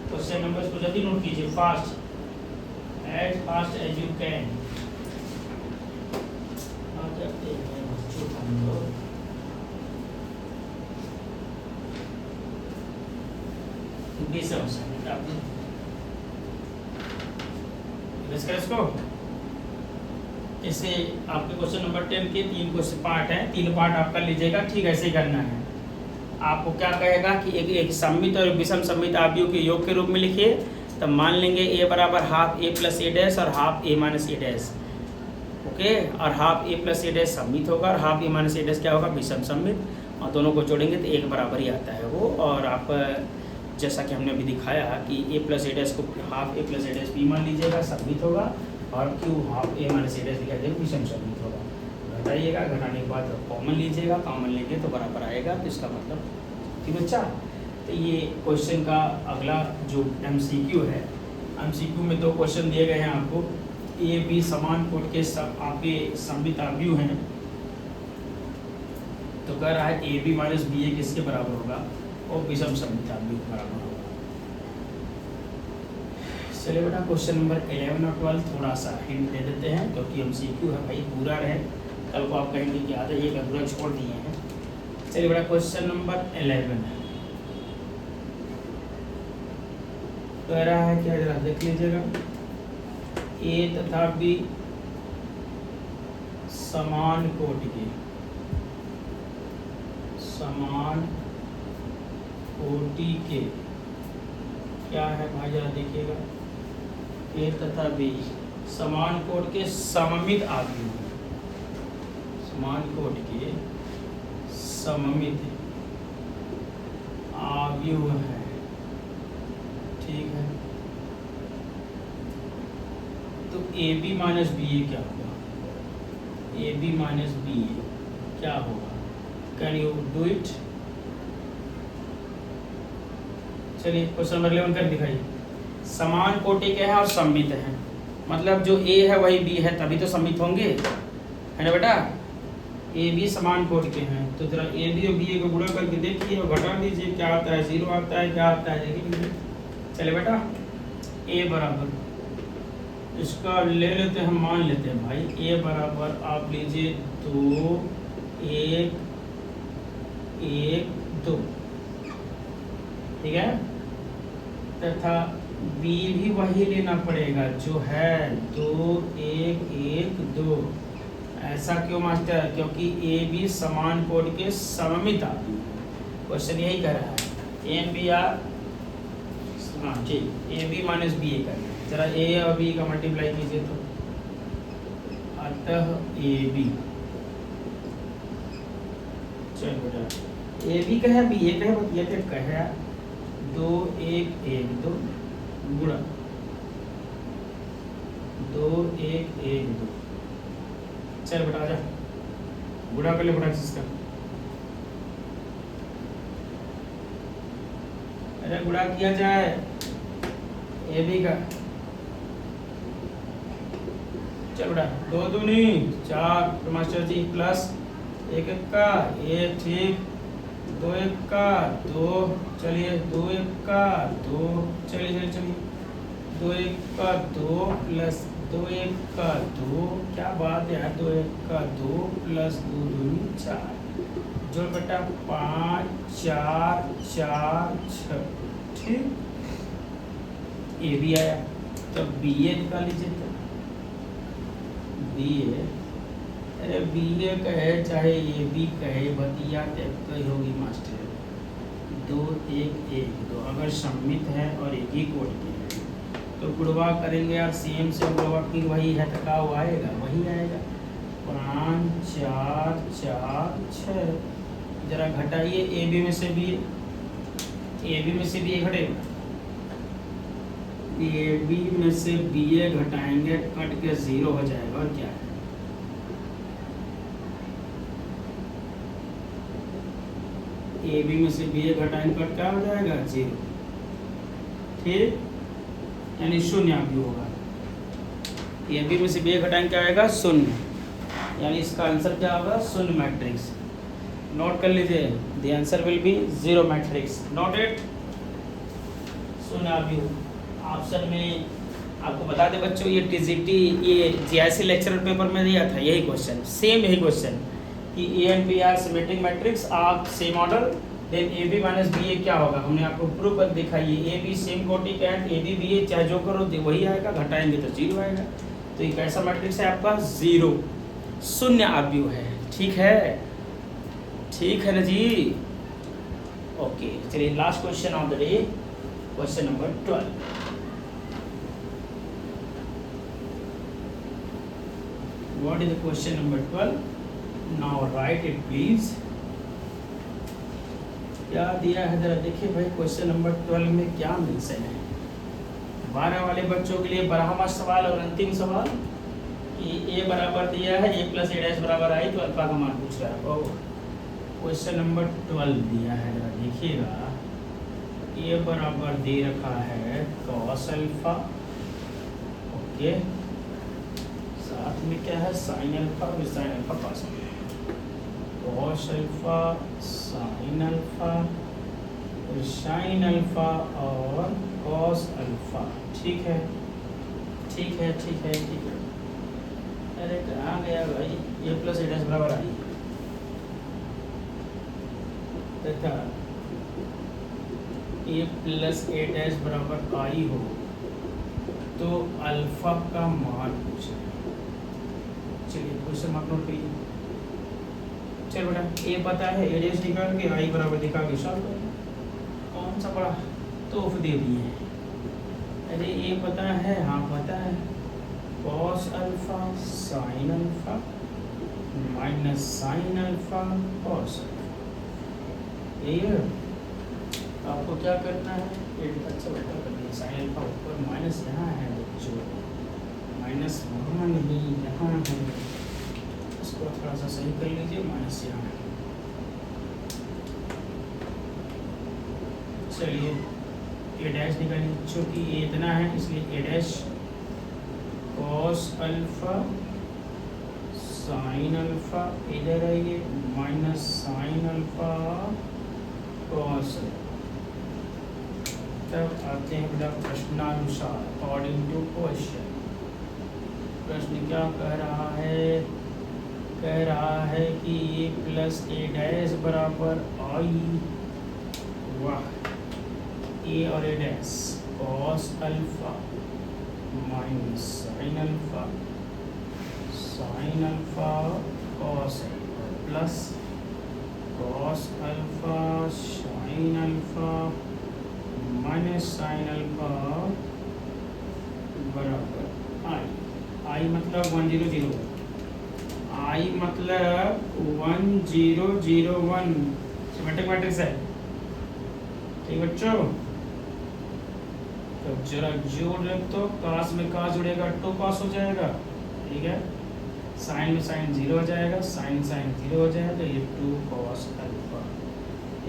क्वेश्चन नंबर इसको जल्दी नोट कीजिए, फास्ट एज यू कैन। इसको इसे आपके क्वेश्चन नंबर 10 के 3 क्वेश्चन पार्ट हैं, 3 पार्ट आप कर लीजिएगा। ठीक ऐसे ही करना है। आपको क्या कहेगा कि एक सममित और विषम सममित आव्यूह के योग के रूप में लिखिए। तब मान लेंगे a बराबर half a plus A dash और half a minus A dash. Okay, और half a plus A dash सममित होगा और half a minus A dash क्या होगा? विषम सममित। और दोनों को जोड़ेंगे तो एक बराबर ही आता है वो। और आप जैसा कि हमने अभी दिखाया कि a प्लस ए डैश को half a plus A dash b मान लीजिएगा, सममित होगा। और q half a minus A dash लिखा जाएगा, विषम सममित होगा। घटाइएगा, घटाने के बाद कॉमन लीजिएगा, कॉमन लेंगे तो बराबर आएगा। तो इसका मतलब ठीक बच्चा। तो ये क्वेश्चन का अगला जो MCQ है, MCQ में 2 क्वेश्चन दिए गए हैं आपको। ए बी समान कोट के सब आपके सममित आव्यूह हैं। तो कह रहा है ए बी माइनस बी ए किसके बराबर होगा? और विषम सममित आव्यूह के बराबर होगा। चलिए बेटा क्वेश्चन नंबर 11 और 12 थोड़ा सा हिंट दे देते हैं, क्योंकि MCQ है भाई, पूरा रहे। कल को आप कहेंगे कि आधा ये अधूरा छोड़ दिए हैं। चलिए बेटा क्वेश्चन नंबर 11 कह रहा है क्या, जरा देख लीजिएगा। ए तथा बी समान कोटि के, समान कोटि के क्या है भाई, जरा देखिएगा। ए तथा बी समान कोटि के सममित आव्यूह, समान कोटि के सममित आव्यूह है। ठीक है, तो ए बी माइनस बी ए क्या होगा? ए बी माइनस बी ए क्या होगा? Can you do it? चलिए क्वेश्चन नंबर 11 कर दिखाइए। समान कोटि के हैं और सममित हैं, मतलब जो ए है वही बी है, तभी तो सममित होंगे, है ना बेटा? ए बी समान कोटि के हैं, तो जरा ए बी और बी ए को गुणा करके देखिए और घटा दीजिए, क्या आता है? 0 आता है, क्या आता है देखिए। चले बेटा ए बराबर, इसका ले लेते हैं, हम मान लेते हैं भाई ए बराबर आप लीजिए 2 1 1 2, ठीक है। तथा बी भी वही लेना पड़ेगा जो है 2 1 1 2। ऐसा क्यों मास्टर? क्योंकि ए बी समान कोटि के सममित आव्यूह है। क्वेश्चन यही कह रहा है, ए बी आर, हाँ ठीक, ए बी माइनस बी ए करना है। जरा ए और बी का मल्टीप्लाई कीजिए तो अतः ए बी, चलो बेटा ए बी का है, बी ए का है, बतिया के कहे 2 1 1 2 गुणा 2 1 1 2। चल बेटा आजा, गुणा कर ले बेटा इसका। अरे गुणा किया जाए ए बी का, चल बेटा 2 दूनी 4 तो मास्टर जी प्लस 1 1 का ये ठीक, 2 1 का 2, चलिए 2 1 का 2, चलिए 2 1 का 2 प्लस 2 1 का 2, क्या बात है यार, 2 1 का 2 प्लस 2 दूनी 4, जोड़ बेटा 5 4 4 6, ठीक। ए भी आया, तो बी ए निकाल लीजिए। तो बी ए, अरे बी ए कहे चाहे ए बी कहे, बतिया तो ही होगी मास्टर। 2 1 1 2 अगर सममित है और एक ही कोटि के हैं तो गुणवा करेंगे यार, सेम से गुणवा फिर वही है, तो क्या आएगा? वही आएगा 5 4 4 6। जरा घटाइए, ए बी में से भी, ए बी में से भी घटेगा, ए बी में से बी ए घटाएंगे, कट के 0 हो जाएगा। और क्या है? ए बी में से बी ए घटाएंगे, कट क्या हो जाएगा? 0, ठीक, यानी शून्य आव्यूह होगा। ए बी में से बी ए घटाएंगे क्या आएगा? 0, यानी इसका आंसर क्या होगा? शून्य मैट्रिक्स। नोट कर लीजिए, the answer will be zero matrix, note it. So now view option में आपको बता दें बच्चों, ये टीजीटी ये जीआईसी लेक्चरर पेपर में दिया था यही क्वेश्चन, सेम यही क्वेश्चन कि A and B are symmetric matrix of same order, then A B minus B A क्या होगा, हमने आपको प्रूव कर दिखाई है। ए बी सेम कोटि का एंड ए बी बी ए चाहे जो करो वही आएगा, घटाएंगे तो जीरो आएगा। तो ये कैसा मैट्रिक्स है आपका, जीरो शून्य आव्यूह है। ठीक है, ठीक है ना जी, ओके। चलिए last question of the day, question number 12। What is the question number 12? Now write it please. क्या दिया है जरा देखिए भाई, क्वेश्चन नंबर 12 में क्या मेंशन है। 12 वाले बच्चों के लिए 12वां सवाल और अंतिम सवाल कि ए बराबर दिया है ए प्लस ए डैश बराबर आई, तो अल्फा का मान पूछ रहा है। क्वेश्चन नंबर 12 दिया है, जरा देखिएगा। ए बराबर दे रखा है कॉस अल्फा, ओके, साथ में क्या है साइन अल्फा, साइन अल्फा पास में cos alpha, sine alpha, sine alpha और कॉस अल्फा। ठीक है, ठीक है, ठीक है, ठीक है। अरे कहाँ गया भाई, ए प्लस ए डैश बराबर आई तथा ए प्लस ए डैश बराबर आई हो तो अल्फा का मान पूछे। चलिए क्वेश्चन मार्क नोट करिए। चल बेटा, ए पता है, ए डैश निकाल के आई बराबर दिखा के सॉल्व करें। कौन सा बड़ा तोहफ दे दिए हैं। अरे ए पता है, हाँ पता है, cos alpha sine alpha minus sine alpha cos alpha, यही है। आपको क्या करना है, अच्छा बेटा करना, साइन अल्फा ऊपर माइनस यहाँ है बच्चों, माइनस वहाँ नहीं यहाँ है, इसको थोड़ा सा सही कर लीजिए, माइनस यहाँ है। चलिए ए डैश निकालिए, चूँकि ये इतना है इसलिए A dash cos alpha sine alpha, इधर आइए माइनस साइन अल्फा कॉस। तब आते हैं बेटा प्रश्नानुसार, अकॉर्डिंग टू क्वेश्चन। प्रश्न क्या कह रहा है, कह रहा है कि ए प्लस ए डैश बराबर आई, वाह, ए और A dash cos alpha minus sine alpha, sine alpha cos alpha plus cos alpha sine alpha minus sine alpha बराबर आई। आई मतलब 100, आई मतलब 1001 सिमेट्रिक मैट्रिक्स है। ठीक बच्चों, तो जरा जोड़ ले, तो कास में कास जुड़ेगा, टू कास हो जाएगा। ठीक है, साइन में साइन 0 हो जाएगा, साइन साइन 0 हो जाएगा, तो ये 2 cos alpha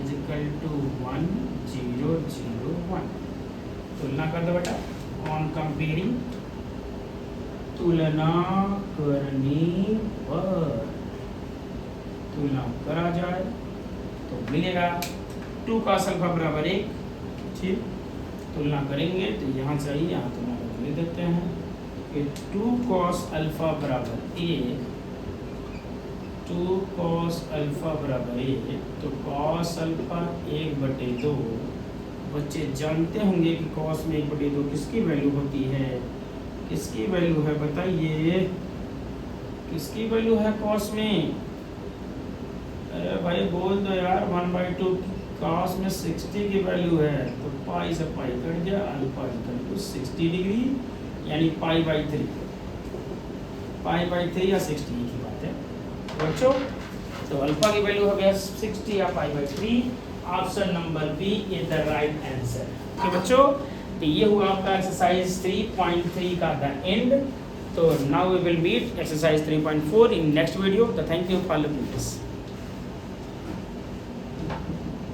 is equal to 1001। तुलना कर दो बेटा, ऑन कंपेयरिंग, तुलना करने पर, तुलना करा जाए तो मिलेगा 2 cos अल्फा बराबर 1। ठीक, तुलना करेंगे तो यहाँ से आइए, यहाँ तुलना करके ले देते हैं कि 2 cos अल्फा बराबर 1, 2 cos अल्फा बराबर 1, तो cos अल्फा 1/2। बच्चे जानते होंगे कि cos में 1/2 किसकी वैल्यू होती है, किसकी वैल्यू है बताइए, किसकी वैल्यू है cos में। अरे भाई बोल दो यार, 1/2 cos में 60 की वैल्यू है, तो पाई से पाई कट गया, अल्फा इक्वल टू 60 डिग्री, यानी पाई/3, पाई/3 या 60 की बात है बच्चों। तो अल्फा की वैल्यू हो गया 60 या pi. Option number B is the right answer. तो बच्चों, तो ये हुआ आपका एक्सरसाइज 3.3 का द एंड। तो now we will meet exercise 3.4 in next video. तो thank you for looking this.